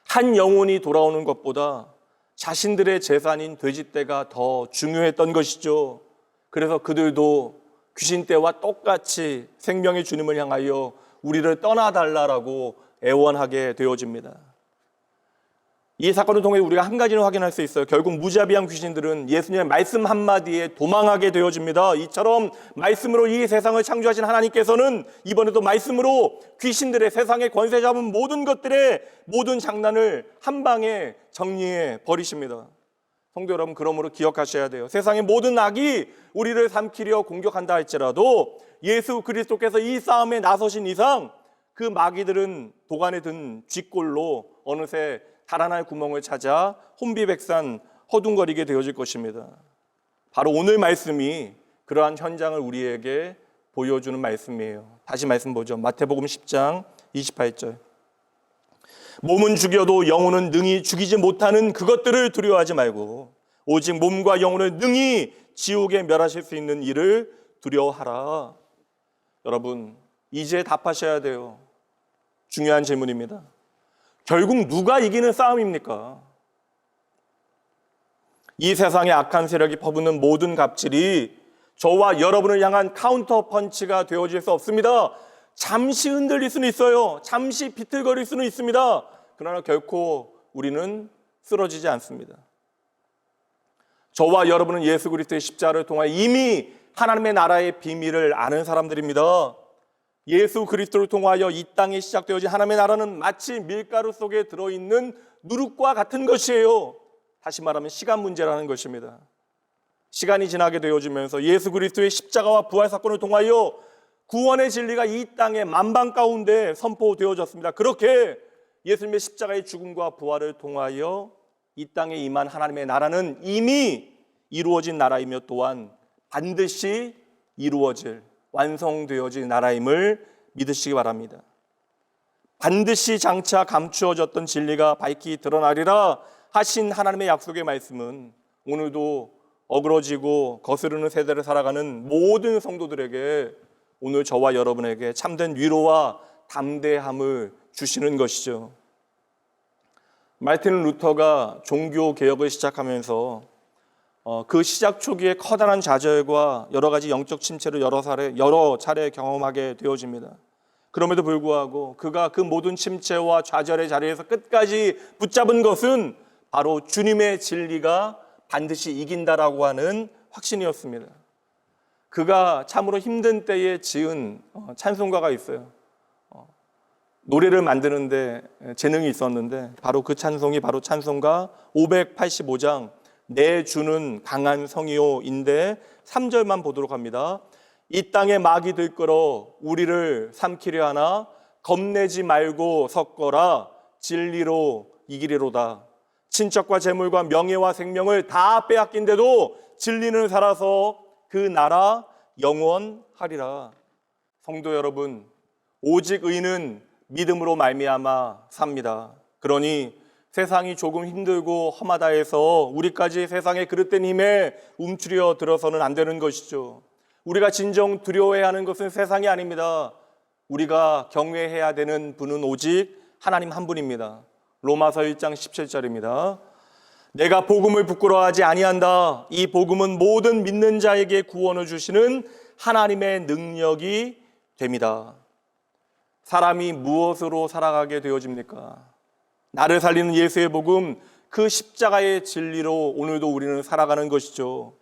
Speaker 1: 한 영혼이 돌아오는 것보다 자신들의 재산인 돼지떼가 더 중요했던 것이죠. 그래서 그들도 귀신떼와 똑같이 생명의 주님을 향하여 우리를 떠나달라고 애원하게 되어집니다. 이 사건을 통해 우리가 한 가지는 확인할 수 있어요. 결국 무자비한 귀신들은 예수님의 말씀 한마디에 도망하게 되어집니다. 이처럼 말씀으로 이 세상을 창조하신 하나님께서는 이번에도 말씀으로 귀신들의 세상에 권세 잡은 모든 것들의 모든 장난을 한 방에 정리해 버리십니다. 성도 여러분, 그러므로 기억하셔야 돼요. 세상의 모든 악이 우리를 삼키려 공격한다 할지라도 예수 그리스도께서 이 싸움에 나서신 이상 그 마귀들은 도간에 든 쥐꼴로 어느새 달아날 구멍을 찾아 혼비백산 허둥거리게 되어질 것입니다. 바로 오늘 말씀이 그러한 현장을 우리에게 보여주는 말씀이에요. 다시 말씀 보죠. 마태복음 10장 28절. 몸은 죽여도 영혼은 능히 죽이지 못하는 그것들을 두려워하지 말고 오직 몸과 영혼을 능히 지옥에 멸하실 수 있는 이를 두려워하라. 여러분, 이제 답하셔야 돼요. 중요한 질문입니다. 결국 누가 이기는 싸움입니까? 이 세상의 악한 세력이 퍼붓는 모든 갑질이 저와 여러분을 향한 카운터 펀치가 되어질 수 없습니다. 잠시 흔들릴 수는 있어요. 잠시 비틀거릴 수는 있습니다. 그러나 결코 우리는 쓰러지지 않습니다. 저와 여러분은 예수 그리스도의 십자가를 통해 이미 하나님의 나라의 비밀을 아는 사람들입니다. 예수 그리스도를 통하여 이 땅에 시작되어진 하나님의 나라는 마치 밀가루 속에 들어있는 누룩과 같은 것이에요. 다시 말하면 시간 문제라는 것입니다. 시간이 지나게 되어지면서 예수 그리스도의 십자가와 부활 사건을 통하여 구원의 진리가 이 땅의 만방 가운데 선포되어졌습니다. 그렇게 예수님의 십자가의 죽음과 부활을 통하여 이 땅에 임한 하나님의 나라는 이미 이루어진 나라이며 또한 반드시 이루어질 완성되어진 나라임을 믿으시기 바랍니다. 반드시 장차 감추어졌던 진리가 밝히 드러나리라 하신 하나님의 약속의 말씀은 오늘도 어그러지고 거스르는 세대를 살아가는 모든 성도들에게 오늘 저와 여러분에게 참된 위로와 담대함을 주시는 것이죠. 마르틴 루터가 종교 개혁을 시작하면서 그 시작 초기에 커다란 좌절과 여러 가지 영적 침체를 여러 차례 경험하게 되어집니다. 그럼에도 불구하고 그가 그 모든 침체와 좌절의 자리에서 끝까지 붙잡은 것은 바로 주님의 진리가 반드시 이긴다라고 하는 확신이었습니다. 그가 참으로 힘든 때에 지은 찬송가가 있어요. 노래를 만드는데 재능이 있었는데 바로 그 찬송이 바로 찬송가 585장 내 주는 강한 성이요인데 3절만 보도록 합니다. 이 땅에 마귀 들끓어 우리를 삼키려 하나 겁내지 말고 섰거라 진리로 이기리로다. 친척과 재물과 명예와 생명을 다 빼앗긴데도 진리는 살아서 그 나라 영원하리라. 성도 여러분, 오직 의인은 믿음으로 말미암아 삽니다. 그러니 세상이 조금 힘들고 험하다 해서 우리까지 세상의 그릇된 힘에 움츠려 들어서는 안 되는 것이죠. 우리가 진정 두려워해야 하는 것은 세상이 아닙니다. 우리가 경외해야 되는 분은 오직 하나님 한 분입니다. 로마서 1장 17절입니다. 내가 복음을 부끄러워하지 아니한다. 이 복음은 모든 믿는 자에게 구원을 주시는 하나님의 능력이 됩니다. 사람이 무엇으로 살아가게 되어집니까? 나를 살리는 예수의 복음, 그 십자가의 진리로 오늘도 우리는 살아가는 것이죠.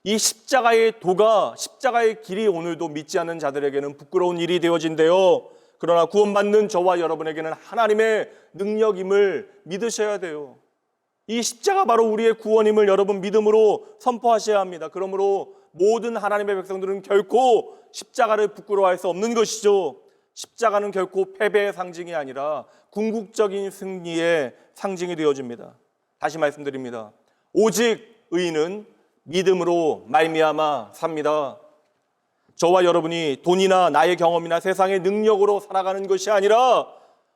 Speaker 1: 이 십자가의 도가, 십자가의 길이 오늘도 믿지 않는 자들에게는 부끄러운 일이 되어진대요. 그러나 구원받는 저와 여러분에게는 하나님의 능력임을 믿으셔야 돼요. 이 십자가 바로 우리의 구원임을 여러분 믿음으로 선포하셔야 합니다. 그러므로 모든 하나님의 백성들은 결코 십자가를 부끄러워할 수 없는 것이죠. 십자가는 결코 패배의 상징이 아니라 궁극적인 승리의 상징이 되어집니다. 다시 말씀드립니다. 오직 의인은 믿음으로 말미암아 삽니다. 저와 여러분이 돈이나 나의 경험이나 세상의 능력으로 살아가는 것이 아니라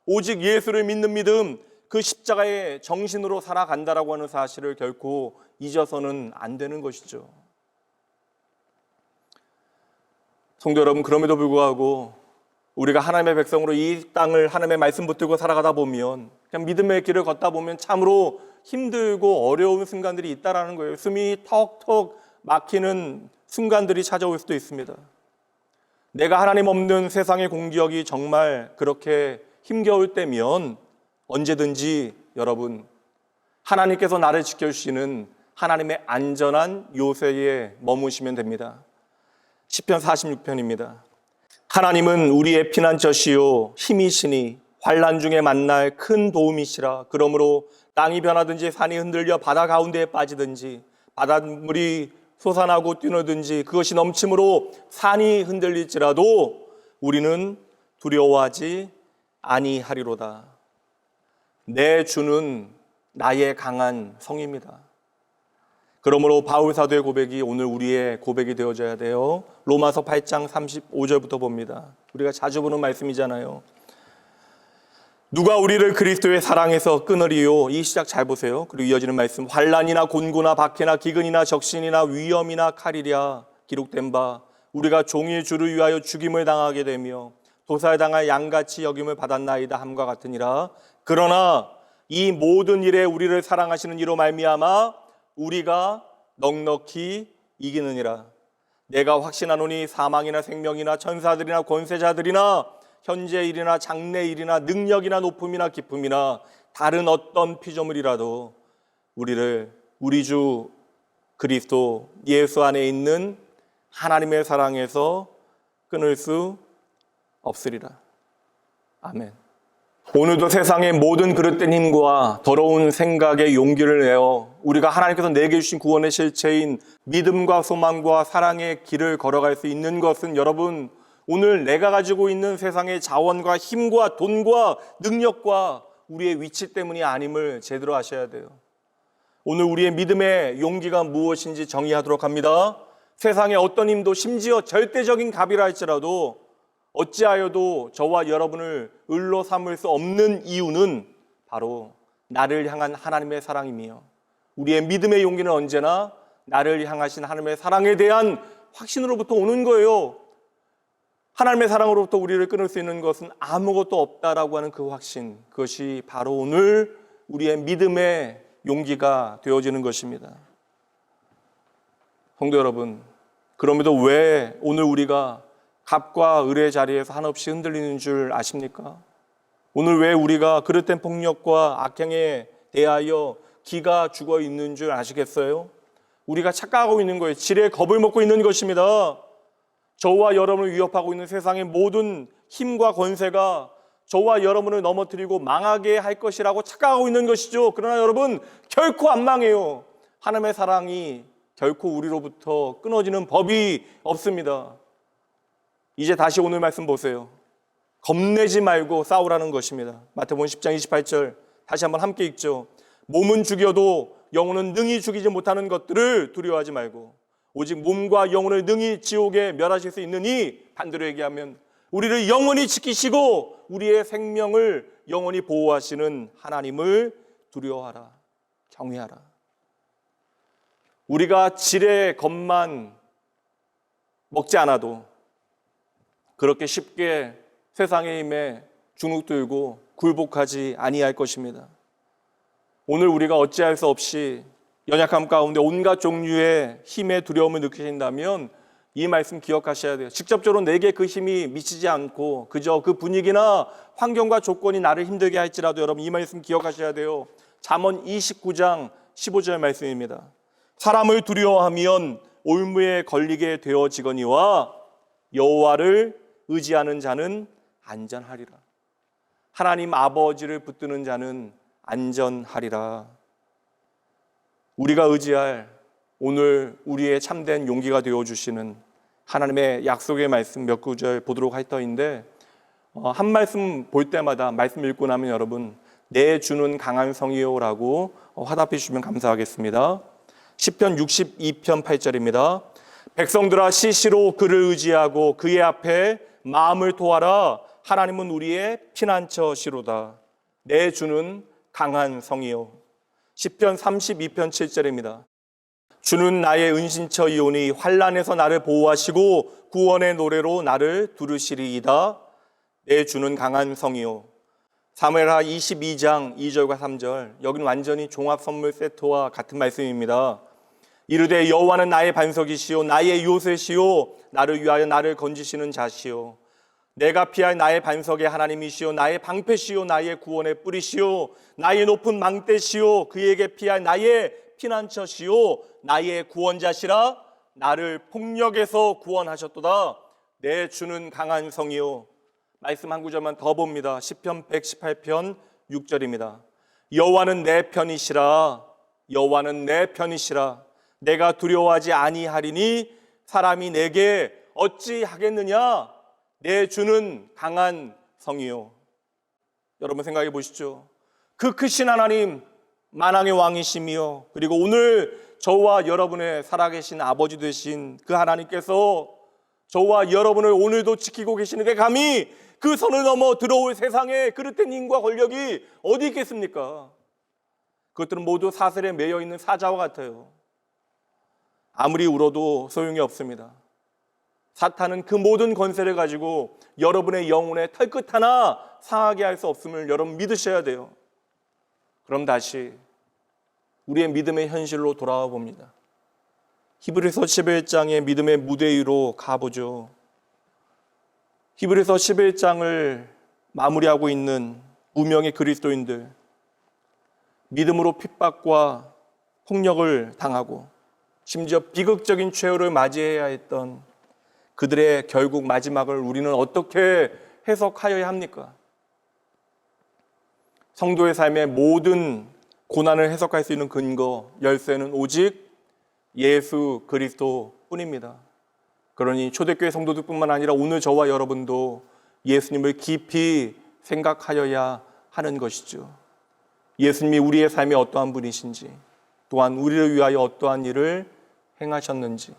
Speaker 1: 오직 예수를 믿는 믿음, 그 십자가의 정신으로 살아간다라고 하는 사실을 결코 잊어서는 안 되는 것이죠. 성도 여러분, 그럼에도 불구하고 우리가 하나님의 백성으로 이 땅을 하나님의 말씀 붙들고 살아가다 보면, 그냥 믿음의 길을 걷다 보면 참으로 힘들고 어려운 순간들이 있다라는 거예요. 숨이 턱턱 막히는 순간들이 찾아올 수도 있습니다. 내가 하나님 없는 세상의 공격이 정말 그렇게 힘겨울 때면 언제든지 여러분, 하나님께서 나를 지켜주시는 하나님의 안전한 요새에 머무시면 됩니다. 시편 46편입니다. 하나님은 우리의 피난처시요 힘이시니 환난 중에 만날 큰 도움이시라. 그러므로 땅이 변하든지 산이 흔들려 바다 가운데에 빠지든지 바닷물이 솟아나고 뛰노든지 그것이 넘침으로 산이 흔들릴지라도 우리는 두려워하지 아니하리로다. 내 주는 나의 강한 성입니다. 그러므로 바울 사도의 고백이 오늘 우리의 고백이 되어져야 돼요. 로마서 8장 35절부터 봅니다. 우리가 자주 보는 말씀이잖아요. 누가 우리를 그리스도의 사랑에서 끊으리요? 이 시작 잘 보세요. 그리고 이어지는 말씀. 환난이나 곤고나 박해나 기근이나 적신이나 위험이나 칼이랴 기록된 바 우리가 종일 주를 위하여 죽임을 당하게 되며 도살당할 양같이 여김을 받았나이다 함과 같으니라. 그러나 이 모든 일에 우리를 사랑하시는 이로 말미암아 우리가 넉넉히 이기느니라. 내가 확신하노니 사망이나 생명이나 천사들이나 권세자들이나 현재 일이나 장래 일이나 능력이나 높음이나 깊음이나 다른 어떤 피조물이라도 우리를 우리 주 그리스도 예수 안에 있는 하나님의 사랑에서 끊을 수 없으리라. 아멘. 오늘도 세상의 모든 그릇된 힘과 더러운 생각에 용기를 내어 우리가 하나님께서 내게 주신 구원의 실체인 믿음과 소망과 사랑의 길을 걸어갈 수 있는 것은 여러분, 오늘 내가 가지고 있는 세상의 자원과 힘과 돈과 능력과 우리의 위치 때문이 아님을 제대로 아셔야 돼요. 오늘 우리의 믿음의 용기가 무엇인지 정의하도록 합니다. 세상의 어떤 힘도 심지어 절대적인 갑이라 할지라도 어찌하여도 저와 여러분을 을로 삼을 수 없는 이유는 바로 나를 향한 하나님의 사랑이며 우리의 믿음의 용기는 언제나 나를 향하신 하나님의 사랑에 대한 확신으로부터 오는 거예요. 하나님의 사랑으로부터 우리를 끊을 수 있는 것은 아무것도 없다라고 하는 그 확신, 그것이 바로 오늘 우리의 믿음의 용기가 되어지는 것입니다. 성도 여러분, 그럼에도 왜 오늘 우리가 갑과 을의 자리에서 한없이 흔들리는 줄 아십니까? 오늘 왜 우리가 그릇된 폭력과 악행에 대하여 기가 죽어 있는 줄 아시겠어요? 우리가 착각하고 있는 거예요. 지레 겁을 먹고 있는 것입니다. 저와 여러분을 위협하고 있는 세상의 모든 힘과 권세가 저와 여러분을 넘어뜨리고 망하게 할 것이라고 착각하고 있는 것이죠. 그러나 여러분, 결코 안 망해요. 하나님의 사랑이 결코 우리로부터 끊어지는 법이 없습니다. 이제 다시 오늘 말씀 보세요. 겁내지 말고 싸우라는 것입니다. 마태복음 10장 28절 다시 한번 함께 읽죠. 몸은 죽여도 영혼은 능히 죽이지 못하는 것들을 두려워하지 말고 오직 몸과 영혼을 능히 지옥에 멸하실 수 있느니, 반대로 얘기하면 우리를 영원히 지키시고 우리의 생명을 영원히 보호하시는 하나님을 두려워하라, 경외하라. 우리가 질의 것만 먹지 않아도 그렇게 쉽게 세상의 힘에 주눅들고 굴복하지 아니할 것입니다. 오늘 우리가 어찌할 수 없이 연약함 가운데 온갖 종류의 힘의 두려움을 느끼신다면 이 말씀 기억하셔야 돼요. 직접적으로 내게 그 힘이 미치지 않고 그저 그 분위기나 환경과 조건이 나를 힘들게 할지라도 여러분 이 말씀 기억하셔야 돼요. 잠언 29장 15절 말씀입니다. 사람을 두려워하면 올무에 걸리게 되어지거니와 여호와를 의지하는 자는 안전하리라. 하나님 아버지를 붙드는 자는 안전하리라. 우리가 의지할 오늘 우리의 참된 용기가 되어주시는 하나님의 약속의 말씀 몇 구절 보도록 할 터인데 한 말씀 볼 때마다 말씀 읽고 나면 여러분 내 주는 강한 성이요라고 화답해 주시면 감사하겠습니다. 시편 62편 8절입니다. 백성들아 시시로 그를 의지하고 그의 앞에 마음을 토하라. 하나님은 우리의 피난처시로다. 내 주는 강한 성이요. 시편 32편 7절입니다. 주는 나의 은신처이오니 환난에서 나를 보호하시고 구원의 노래로 나를 두르시리이다. 내 주는 강한 성이요. 사무엘하 22장 2절과 3절 여기는 완전히 종합 선물 세트와 같은 말씀입니다. 이르되 여호와는 나의 반석이시요 나의 요새시요 나를 위하여 나를 건지시는 자시요 내가 피할 나의 반석의 하나님이시요 나의 방패시요 나의 구원의 뿌리시요 나의 높은 망대시요 그에게 피할 나의 피난처시요 나의 구원자시라. 나를 폭력에서 구원하셨도다. 내 주는 강한 성이요. 말씀 한 구절만 더 봅니다. 시편 118편 6절입니다. 여호와는 내 편이시라. 여호와는 내 편이시라. 내가 두려워하지 아니하리니 사람이 내게 어찌하겠느냐. 내 주는 강한 성이요. 여러분 생각해 보시죠. 그 크신 하나님 만왕의 왕이시며 그리고 오늘 저와 여러분의 살아계신 아버지 되신 그 하나님께서 저와 여러분을 오늘도 지키고 계시는데 감히 그 선을 넘어 들어올 세상에 그릇된 힘과 권력이 어디 있겠습니까? 그것들은 모두 사슬에 매여 있는 사자와 같아요. 아무리 울어도 소용이 없습니다. 사탄은 그 모든 권세를 가지고 여러분의 영혼의 털끝 하나 상하게 할 수 없음을 여러분 믿으셔야 돼요. 그럼 다시 우리의 믿음의 현실로 돌아와 봅니다. 히브리서 11장의 믿음의 무대 위로 가보죠. 히브리서 11장을 마무리하고 있는 무명의 그리스도인들, 믿음으로 핍박과 폭력을 당하고 심지어 비극적인 최후를 맞이해야 했던 그들의 결국 마지막을 우리는 어떻게 해석하여야 합니까? 성도의 삶의 모든 고난을 해석할 수 있는 근거, 열쇠는 오직 예수 그리스도 뿐입니다. 그러니 초대교회 성도들뿐만 아니라 오늘 저와 여러분도 예수님을 깊이 생각하여야 하는 것이죠. 예수님이 우리의 삶에 어떠한 분이신지, 또한 우리를 위하여 어떠한 일을 행하셨는지,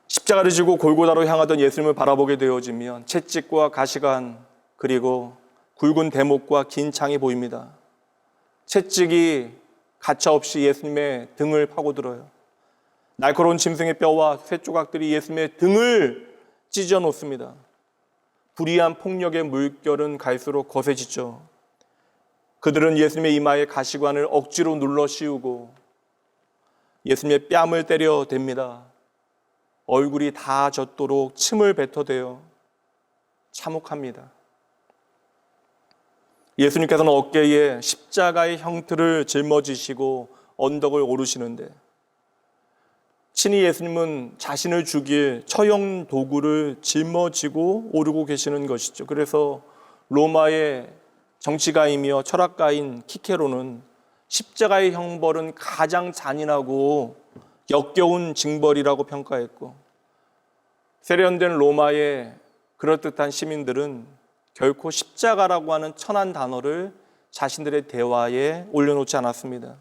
Speaker 1: 십자가를 지고 골고다로 향하던 예수님을 바라보게 되어지면 채찍과 가시관 그리고 굵은 대목과 긴 창이 보입니다. 채찍이 가차없이 예수님의 등을 파고들어요. 날카로운 짐승의 뼈와 쇠 조각들이 예수님의 등을 찢어 놓습니다. 불의한 폭력의 물결은 갈수록 거세지죠. 그들은 예수님의 이마에 가시관을 억지로 눌러 씌우고 예수님의 뺨을 때려 댑니다. 얼굴이 다 젖도록 침을 뱉어대요. 참혹합니다. 예수님께서는 어깨에 십자가의 형틀을 짊어지시고 언덕을 오르시는데 친히 예수님은 자신을 죽일 처형 도구를 짊어지고 오르고 계시는 것이죠. 그래서 로마의 정치가이며 철학가인 키케로는 십자가의 형벌은 가장 잔인하고 역겨운 징벌이라고 평가했고 세련된 로마의 그럴듯한 시민들은 결코 십자가라고 하는 천한 단어를 자신들의 대화에 올려놓지 않았습니다.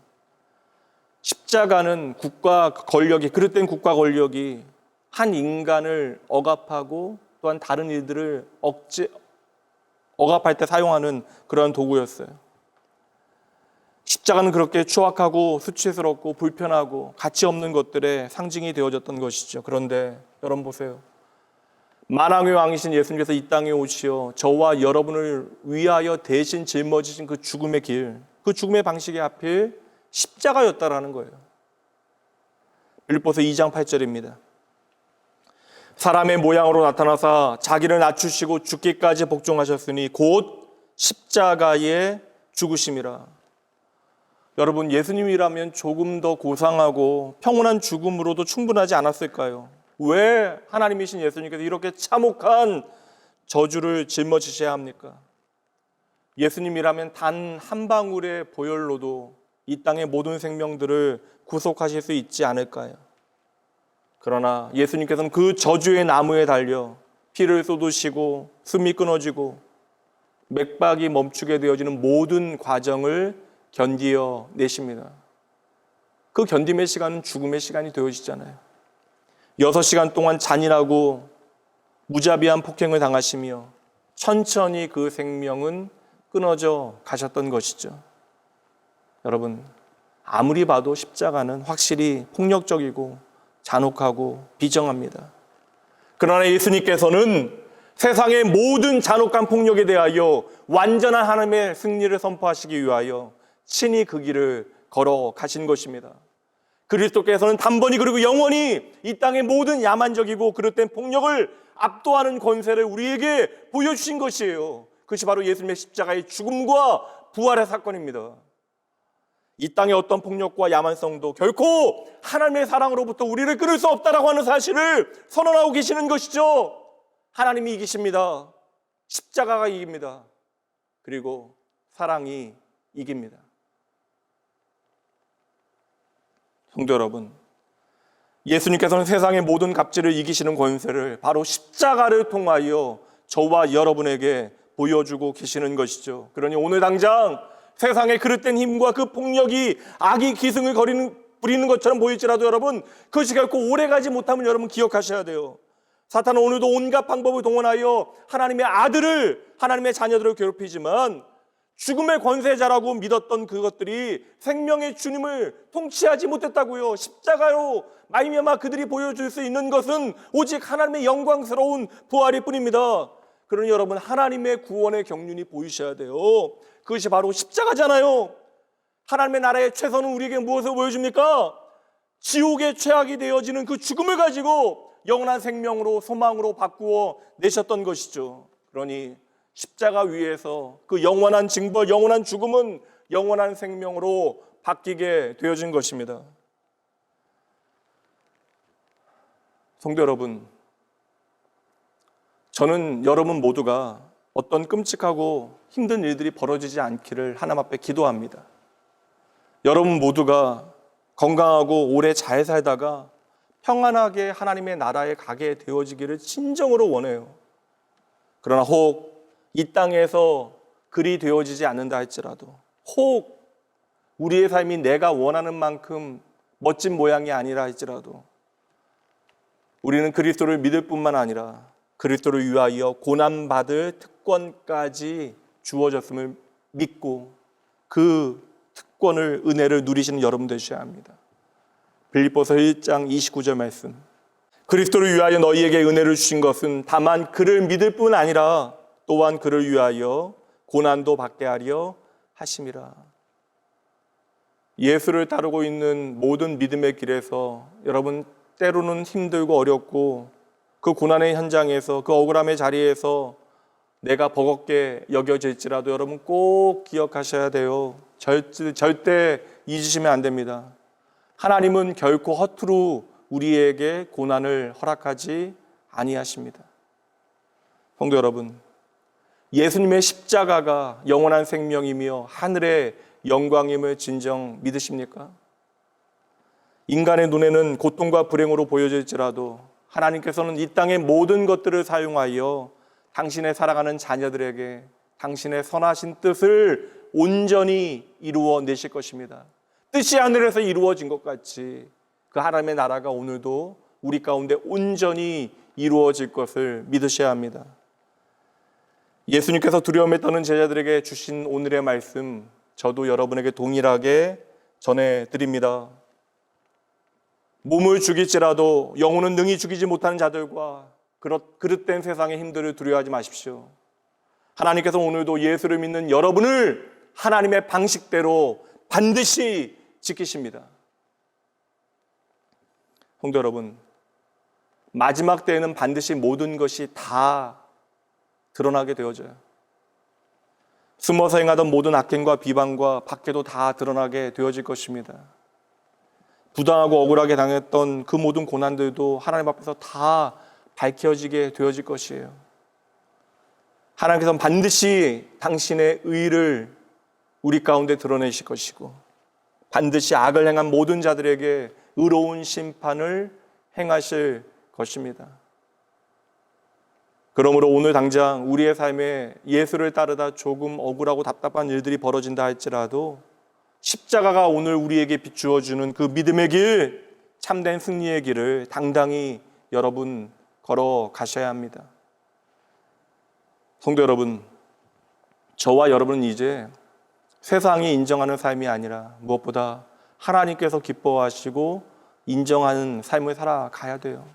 Speaker 1: 십자가는 국가 권력이, 그릇된 국가 권력이 한 인간을 억압하고
Speaker 7: 또한 다른 일들을 억압할 때 사용하는 그런 도구였어요. 십자가는 그렇게 추악하고 수치스럽고 불편하고 가치 없는 것들의 상징이 되어졌던 것이죠. 그런데 여러분 보세요. 만왕의 왕이신 예수님께서 이 땅에 오시어 저와 여러분을 위하여 대신 짊어지신 그 죽음의 길, 그 죽음의 방식이 하필 십자가였다라는 거예요. 빌립보서 2장 8절입니다. 사람의 모양으로 나타나사 자기를 낮추시고 죽기까지 복종하셨으니 곧 십자가의 죽으심이라. 여러분, 예수님이라면 조금 더 고상하고 평온한 죽음으로도 충분하지 않았을까요? 왜 하나님이신 예수님께서 이렇게 참혹한 저주를 짊어지셔야 합니까? 예수님이라면 단 한 방울의 보혈로도 이 땅의 모든 생명들을 구속하실 수 있지 않을까요? 그러나 예수님께서는 그 저주의 나무에 달려 피를 쏟으시고 숨이 끊어지고 맥박이 멈추게 되어지는 모든 과정을 견디어 내십니다. 그 견딤의 시간은 죽음의 시간이 되어지잖아요. 6시간 동안 잔인하고 무자비한 폭행을 당하시며 천천히 그 생명은 끊어져 가셨던 것이죠. 여러분, 아무리 봐도 십자가는 확실히 폭력적이고 잔혹하고 비정합니다. 그러나 예수님께서는 세상의 모든 잔혹한 폭력에 대하여 완전한 하나님의 승리를 선포하시기 위하여 친히 그 길을 걸어가신 것입니다. 그리스도께서는 단번이 그리고 영원히 이 땅의 모든 야만적이고 그릇된 폭력을 압도하는 권세를 우리에게 보여주신 것이에요. 그것이 바로 예수님의 십자가의 죽음과 부활의 사건입니다. 이 땅의 어떤 폭력과 야만성도 결코 하나님의 사랑으로부터 우리를 끊을 수 없다라고 하는 사실을 선언하고 계시는 것이죠. 하나님이 이기십니다. 십자가가 이깁니다. 그리고 사랑이 이깁니다. 성도 여러분, 예수님께서는 세상의 모든 갑질을 이기시는 권세를 바로 십자가를 통하여 저와 여러분에게 보여주고 계시는 것이죠. 그러니 오늘 당장 세상의 그릇된 힘과 그 폭력이 악이 기승을 부리는 것처럼 보일지라도 여러분, 그것이 결코 오래가지 못함을 여러분 기억하셔야 돼요. 사탄은 오늘도 온갖 방법을 동원하여 하나님의 아들을, 하나님의 자녀들을 괴롭히지만 죽음의 권세자라고 믿었던 그것들이 생명의 주님을 통치하지 못했다고요. 십자가로 말미암아 그들이 보여줄 수 있는 것은 오직 하나님의 영광스러운 부활일 뿐입니다. 그러니 여러분, 하나님의 구원의 경륜이 보이셔야 돼요. 그것이 바로 십자가잖아요. 하나님의 나라의 최선은 우리에게 무엇을 보여줍니까? 지옥의 최악이 되어지는 그 죽음을 가지고 영원한 생명으로, 소망으로 바꾸어 내셨던 것이죠. 그러니 십자가 위에서 그 영원한 징벌, 영원한 죽음은 영원한 생명으로 바뀌게 되어진 것입니다. 성도 여러분, 저는 여러분 모두가 어떤 끔찍하고 힘든 일들이 벌어지지 않기를 하나님 앞에 기도합니다. 여러분 모두가 건강하고 오래 잘 살다가 평안하게 하나님의 나라에 가게 되어지기를 진정으로 원해요. 그러나 혹 이 땅에서 그리 되어지지 않는다 할지라도, 혹 우리의 삶이 내가 원하는 만큼 멋진 모양이 아니라 할지라도, 우리는 그리스도를 믿을 뿐만 아니라 그리스도를 위하여 고난받을 특권까지 주어졌음을 믿고 그 특권을, 은혜를 누리시는 여러분 되셔야 합니다. 빌립보서 1장 29절 말씀, 그리스도를 위하여 너희에게 은혜를 주신 것은 다만 그를 믿을 뿐 아니라 또한 그를 위하여 고난도 받게 하려 하심이라. 예수를 따르고 있는 모든 믿음의 길에서 여러분, 때로는 힘들고 어렵고 그 고난의 현장에서, 그 억울함의 자리에서 내가 버겁게 여겨질지라도 여러분 꼭 기억하셔야 돼요. 절대 잊으시면 안 됩니다. 하나님은 결코 허투루 우리에게 고난을 허락하지 아니하십니다. 성도 여러분, 예수님의 십자가가 영원한 생명이며 하늘의 영광임을 진정 믿으십니까? 인간의 눈에는 고통과 불행으로 보여질지라도 하나님께서는 이 땅의 모든 것들을 사용하여 당신의 사랑하는 자녀들에게 당신의 선하신 뜻을 온전히 이루어 내실 것입니다. 뜻이 하늘에서 이루어진 것 같이 그 하나님의 나라가 오늘도 우리 가운데 온전히 이루어질 것을 믿으셔야 합니다. 예수님께서 두려움에 떠는 제자들에게 주신 오늘의 말씀, 저도 여러분에게 동일하게 전해드립니다. 몸을 죽일지라도 영혼은 능히 죽이지 못하는 자들과 그릇된 세상의 힘들을 두려워하지 마십시오. 하나님께서 오늘도 예수를 믿는 여러분을 하나님의 방식대로 반드시 지키십니다. 성도 여러분, 마지막 때에는 반드시 모든 것이 다 드러나게 되어져요. 숨어서 행하던 모든 악행과 비방과 밖에도 다 드러나게 되어질 것입니다. 부당하고 억울하게 당했던 그 모든 고난들도 하나님 앞에서 다 밝혀지게 되어질 것이에요. 하나님께서는 반드시 당신의 의를 우리 가운데 드러내실 것이고 반드시 악을 행한 모든 자들에게 의로운 심판을 행하실 것입니다. 그러므로 오늘 당장 우리의 삶에 예수를 따르다 조금 억울하고 답답한 일들이 벌어진다 할지라도 십자가가 오늘 우리에게 비추어주는 그 믿음의 길, 참된 승리의 길을 당당히 여러분 걸어가셔야 합니다. 성도 여러분, 저와 여러분은 이제 세상이 인정하는 삶이 아니라 무엇보다 하나님께서 기뻐하시고 인정하는 삶을 살아가야 돼요.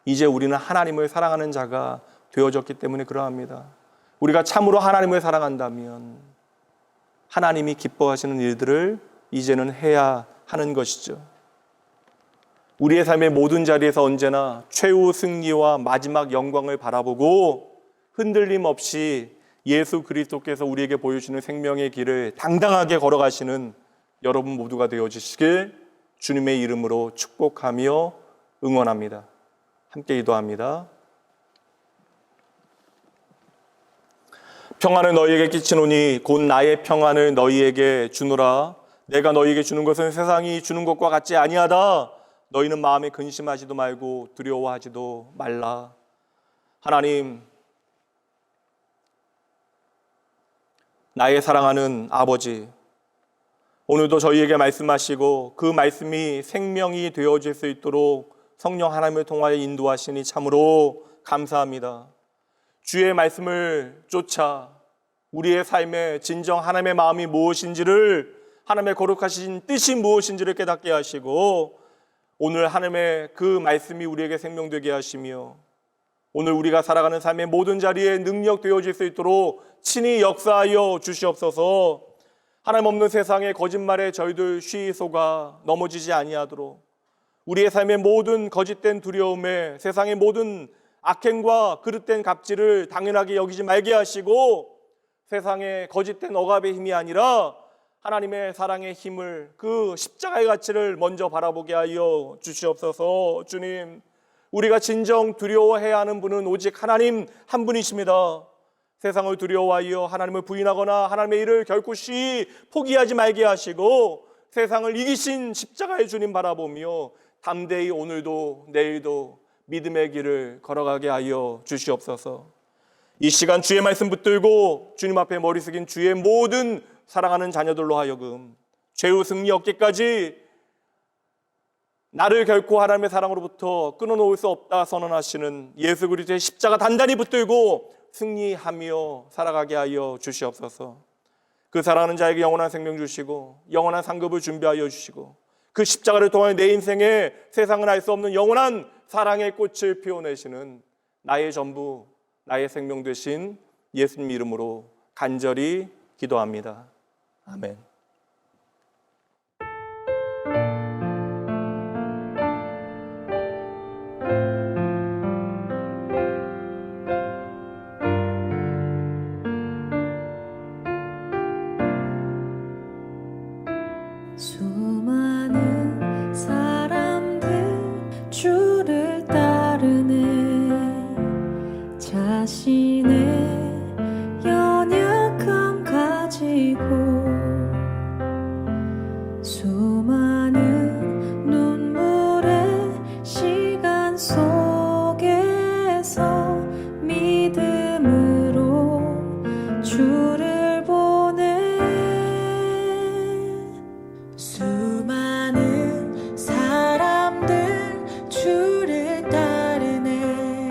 Speaker 7: 이제 우리는 하나님을 사랑하는 자가 되어졌기 때문에 그러합니다. 우리가 참으로 하나님을 사랑한다면 하나님이 기뻐하시는 일들을 이제는 해야 하는 것이죠. 우리의 삶의 모든 자리에서 언제나 최후 승리와 마지막 영광을 바라보고 흔들림 없이 예수 그리스도께서 우리에게 보여주시는 생명의 길을 당당하게 걸어가시는 여러분 모두가 되어주시길 주님의 이름으로 축복하며 응원합니다. 함께 기도합니다. 평안을 너희에게 끼치노니 곧 나의 평안을 너희에게 주노라. 내가 너희에게 주는 것은 세상이 주는 것과 같지 아니하다. 너희는 마음에 근심하지도 말고 두려워하지도 말라. 하나님, 나의 사랑하는 아버지, 오늘도 저희에게 말씀하시고 그 말씀이 생명이 되어질 수 있도록 성령 하나님을 통하여 인도하시니 참으로 감사합니다. 주의 말씀을 쫓아 우리의 삶에 진정 하나님의 마음이 무엇인지를, 하나님의 거룩하신 뜻이 무엇인지를 깨닫게 하시고 오늘 하나님의 그 말씀이 우리에게 생명되게 하시며 오늘 우리가 살아가는 삶의 모든 자리에 능력 되어질 수 있도록 친히 역사하여 주시옵소서. 하나님 없는 세상의 거짓말에 저희들 쉬이 속아 넘어지지 아니하도록 우리의 삶의 모든 거짓된 두려움에 세상의 모든 악행과 그릇된 갑질을 당연하게 여기지 말게 하시고 세상의 거짓된 억압의 힘이 아니라 하나님의 사랑의 힘을, 그 십자가의 가치를 먼저 바라보게 하여 주시옵소서. 주님, 우리가 진정 두려워해야 하는 분은 오직 하나님 한 분이십니다. 세상을 두려워하여 하나님을 부인하거나 하나님의 일을 결코 쉬이 포기하지 말게 하시고 세상을 이기신 십자가의 주님 바라보며 담대히 오늘도 내일도 믿음의 길을 걸어가게 하여 주시옵소서. 이 시간 주의 말씀 붙들고 주님 앞에 머리 숙인 주의 모든 사랑하는 자녀들로 하여금 최후 승리 얻기까지 나를 결코 하나님의 사랑으로부터 끊어놓을 수 없다 선언하시는 예수 그리스도의 십자가 단단히 붙들고 승리하며 살아가게 하여 주시옵소서. 그 사랑하는 자에게 영원한 생명 주시고 영원한 상급을 준비하여 주시고 그 십자가를 통해 내 인생에 세상은 알 수 없는 영원한 사랑의 꽃을 피워내시는 나의 전부, 나의 생명 되신 예수님 이름으로 간절히 기도합니다. 아멘.
Speaker 3: 수많은 사람들 주를 따르네. 자신의 연약함 가지고 수많은 눈물의 시간 속에서 믿음으로 주를 보내. 수많은 사람들 주를 따르네.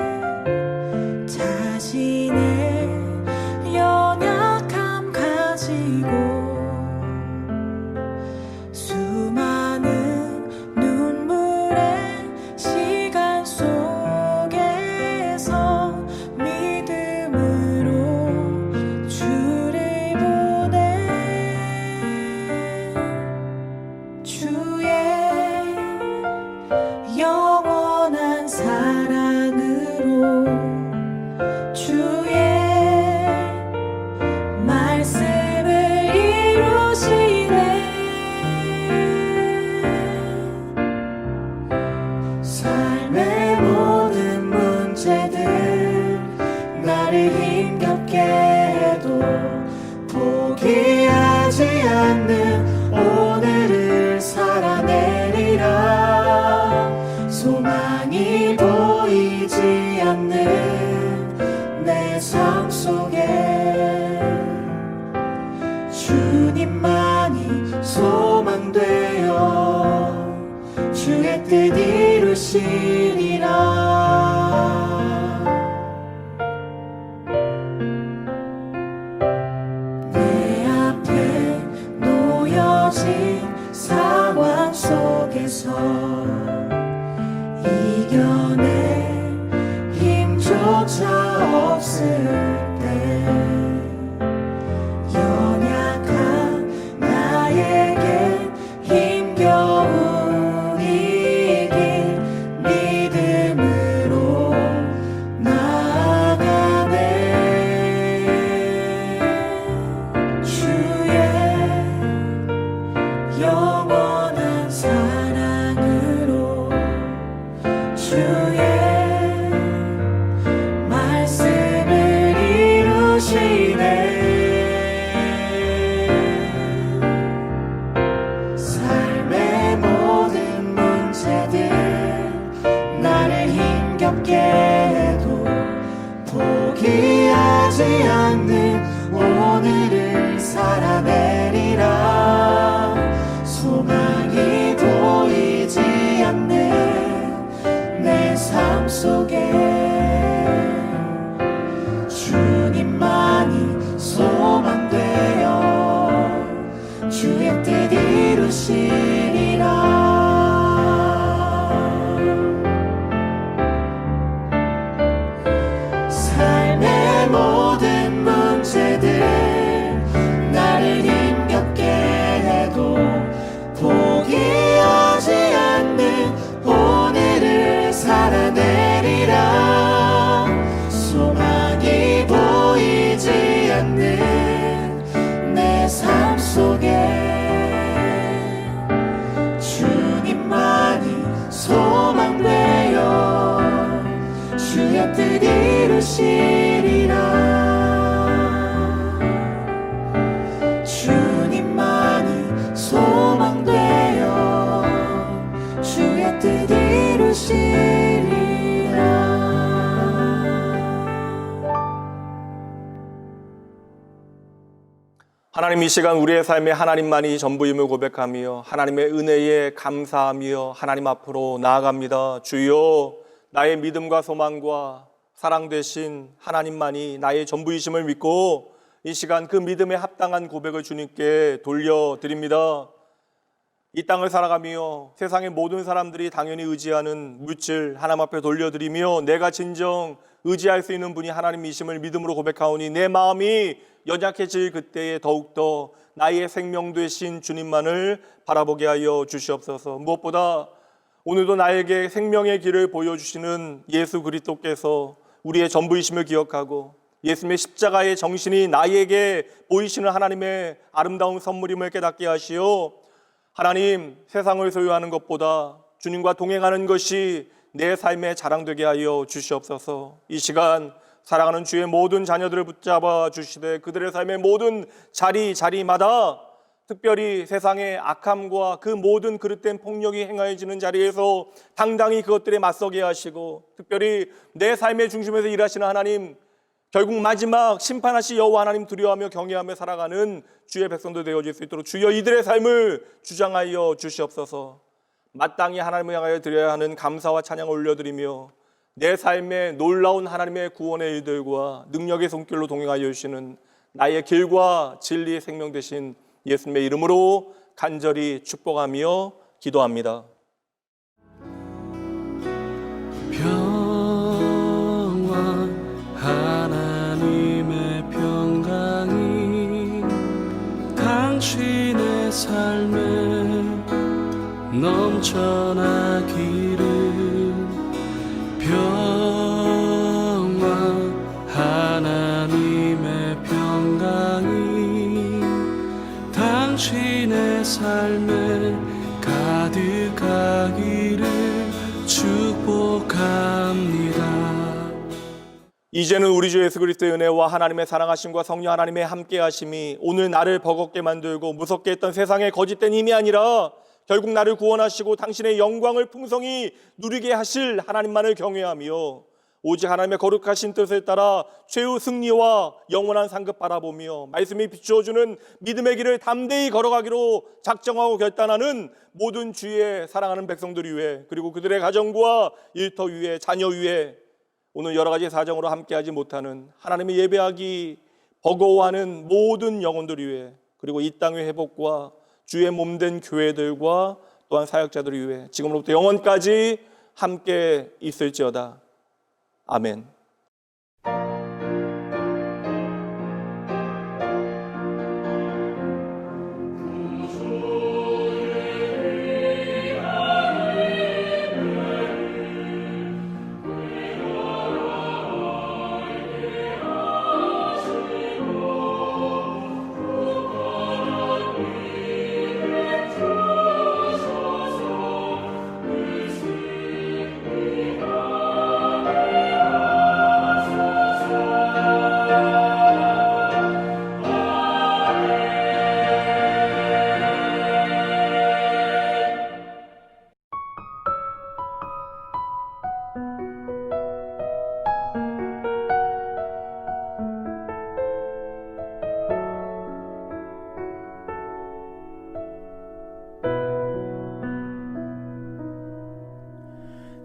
Speaker 3: 주의 뜻 이루시리라. 내 앞에 놓여진 상황 속에서 이겨낼 힘조차 없을 때 연약한 나에게 힘겨운 이길 믿음으로 나아가네. 주의 영원한 사랑으로 주의 말씀을 이루시네. 삶의 모든 문제들 나를 힘겹게 해도 포기하지 않는 오늘을 살아내리라. 소망이 보이지 않는 내 삶 속에 주님만이 소망되어 주의 뜻 이루시리라. 삶의 모든 문제들 나를 힘겹게 해도 포기하지 않는 오늘을 살아내리라. 소망이 보이지 않는 내 삶 속에 주님만이 소망되어 주의 뜻 이루시리라. 주님만이 소망되어 주의 뜻 이루시리라.
Speaker 7: 하나님, 이 시간 우리의 삶에 하나님만이 전부임을 고백하며 하나님의 은혜에 감사하며 하나님 앞으로 나아갑니다. 주여, 나의 믿음과 소망과 사랑 되신 하나님만이 나의 전부이심을 믿고 이 시간 그 믿음에 합당한 고백을 주님께 돌려드립니다. 이 땅을 살아가며 세상의 모든 사람들이 당연히 의지하는 물질 하나님 앞에 돌려드리며 내가 진정 의지할 수 있는 분이 하나님이심을 믿음으로 고백하오니 내 마음이 연약해질 그때에 더욱더 나의 생명 되신 주님만을 바라보게 하여 주시옵소서. 무엇보다 오늘도 나에게 생명의 길을 보여주시는 예수 그리스도께서 우리의 전부이심을 기억하고 예수님의 십자가의 정신이 나에게 보이시는 하나님의 아름다운 선물임을 깨닫게 하시오. 하나님, 세상을 소유하는 것보다 주님과 동행하는 것이 내 삶에 자랑되게 하여 주시옵소서. 이 시간 사랑하는 주의 모든 자녀들을 붙잡아 주시되 그들의 삶의 모든 자리마다 특별히 세상의 악함과 그 모든 그릇된 폭력이 행하여지는 자리에서 당당히 그것들에 맞서게 하시고 특별히 내 삶의 중심에서 일하시는 하나님, 결국 마지막 심판하시 여호와 하나님 두려워하며 경외하며 살아가는 주의 백성도 되어질 수 있도록 주여 이들의 삶을 주장하여 주시옵소서. 마땅히 하나님을 향하여 드려야 하는 감사와 찬양을 올려드리며 내 삶에 놀라운 하나님의 구원의 일들과 능력의 손길로 동행하여 주시는 나의 길과 진리의 생명 되신 예수님의 이름으로 간절히 축복하며 기도합니다.
Speaker 8: 평화 하나님의 평강이 당신의 삶에 넘쳐나기를. 평화 하나님의 평강이 당신의 삶에 가득하기를 축복합니다.
Speaker 7: 이제는 우리 주 예수 그리스도의 은혜와 하나님의 사랑하심과 성령 하나님의 함께하심이 오늘 나를 버겁게 만들고 무섭게 했던 세상의 거짓된 힘이 아니라 결국 나를 구원하시고 당신의 영광을 풍성히 누리게 하실 하나님만을 경외하며 오직 하나님의 거룩하신 뜻에 따라 최후 승리와 영원한 상급 바라보며 말씀이 비추어주는 믿음의 길을 담대히 걸어가기로 작정하고 결단하는 모든 주의 사랑하는 백성들 위해, 그리고 그들의 가정과 일터 위에, 자녀 위에, 오늘 여러 가지 사정으로 함께하지 못하는, 하나님의 예배하기 버거워하는 모든 영혼들 위해, 그리고 이 땅의 회복과 주의 몸된 교회들과 또한 사역자들 위해 지금으로부터 영원까지 함께 있을지어다. 아멘.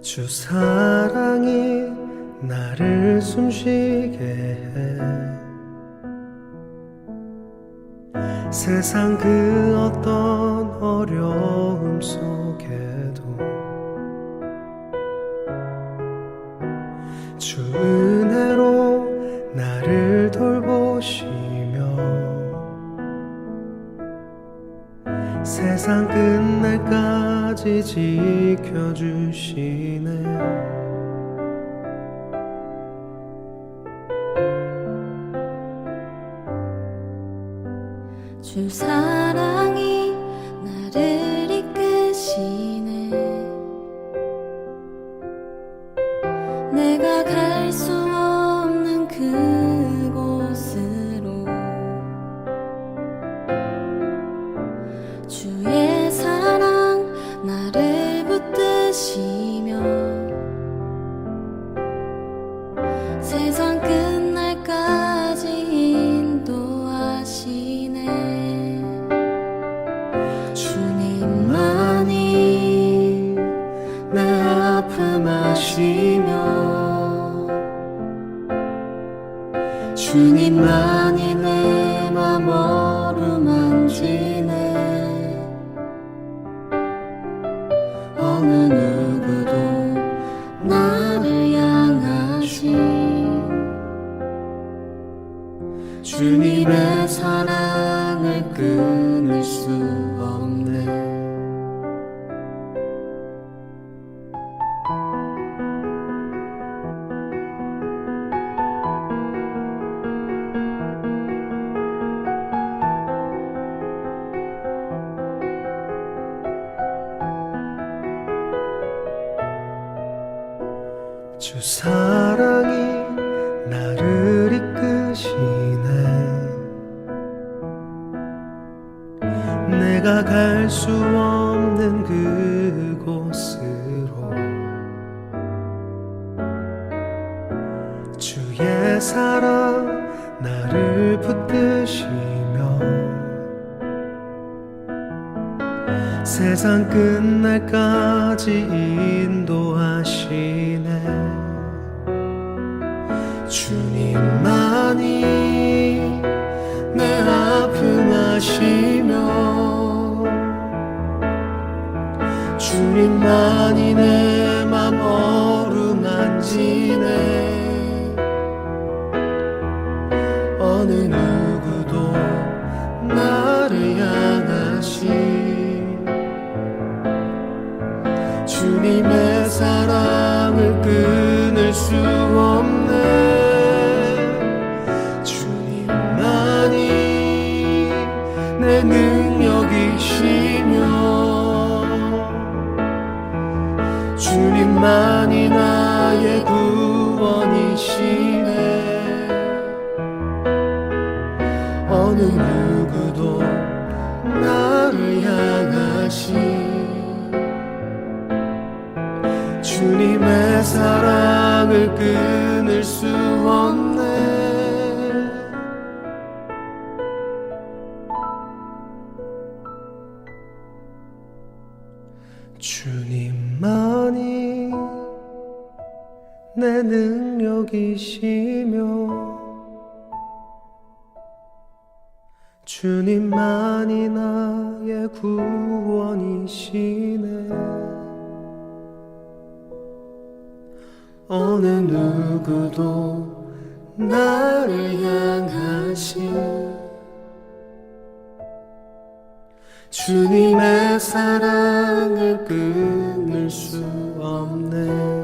Speaker 8: 주 사랑이 나를 숨쉬게 해 세상 그 어떤 어려움 속에도 주 은혜로 나를 돌보시며 세상 끝날까지 지켜주시네.
Speaker 3: 주 사랑이 나를 이끄시네. 내가 갈 수 없는 그곳으로 주의 사랑 나를 붙드시며 세상 끝날까지 인도하시네. 주님만이 내 아픔 아시며 주님만이 내 맘 어루만지네. 어느 누구도 나를 향하신 주님의 사랑을 끊을 수 없네. 주 사랑이 나를 이끄시네. 내가 갈 수 없는 그곳으로 주의 사랑 나를 붙드시며 세상 끝날까지 인도하시네. 주님만이 내 아픔 아시며 주님만이 내 맘 어루만지네. 어느 누구도 나를 향하신 주님의 사랑을 끊을 수 없네. 내 능력이시며 주님만이 나의 구원이시네. 어느 누구도 나를 향하신 주님의 사랑을 사랑을 끊을 수 없네. 주님만이 내 능력이시며 주님만이 나의 구원이시네. 어느 누구도 나를 향하신 주님의 사랑을 끊을 수 없네.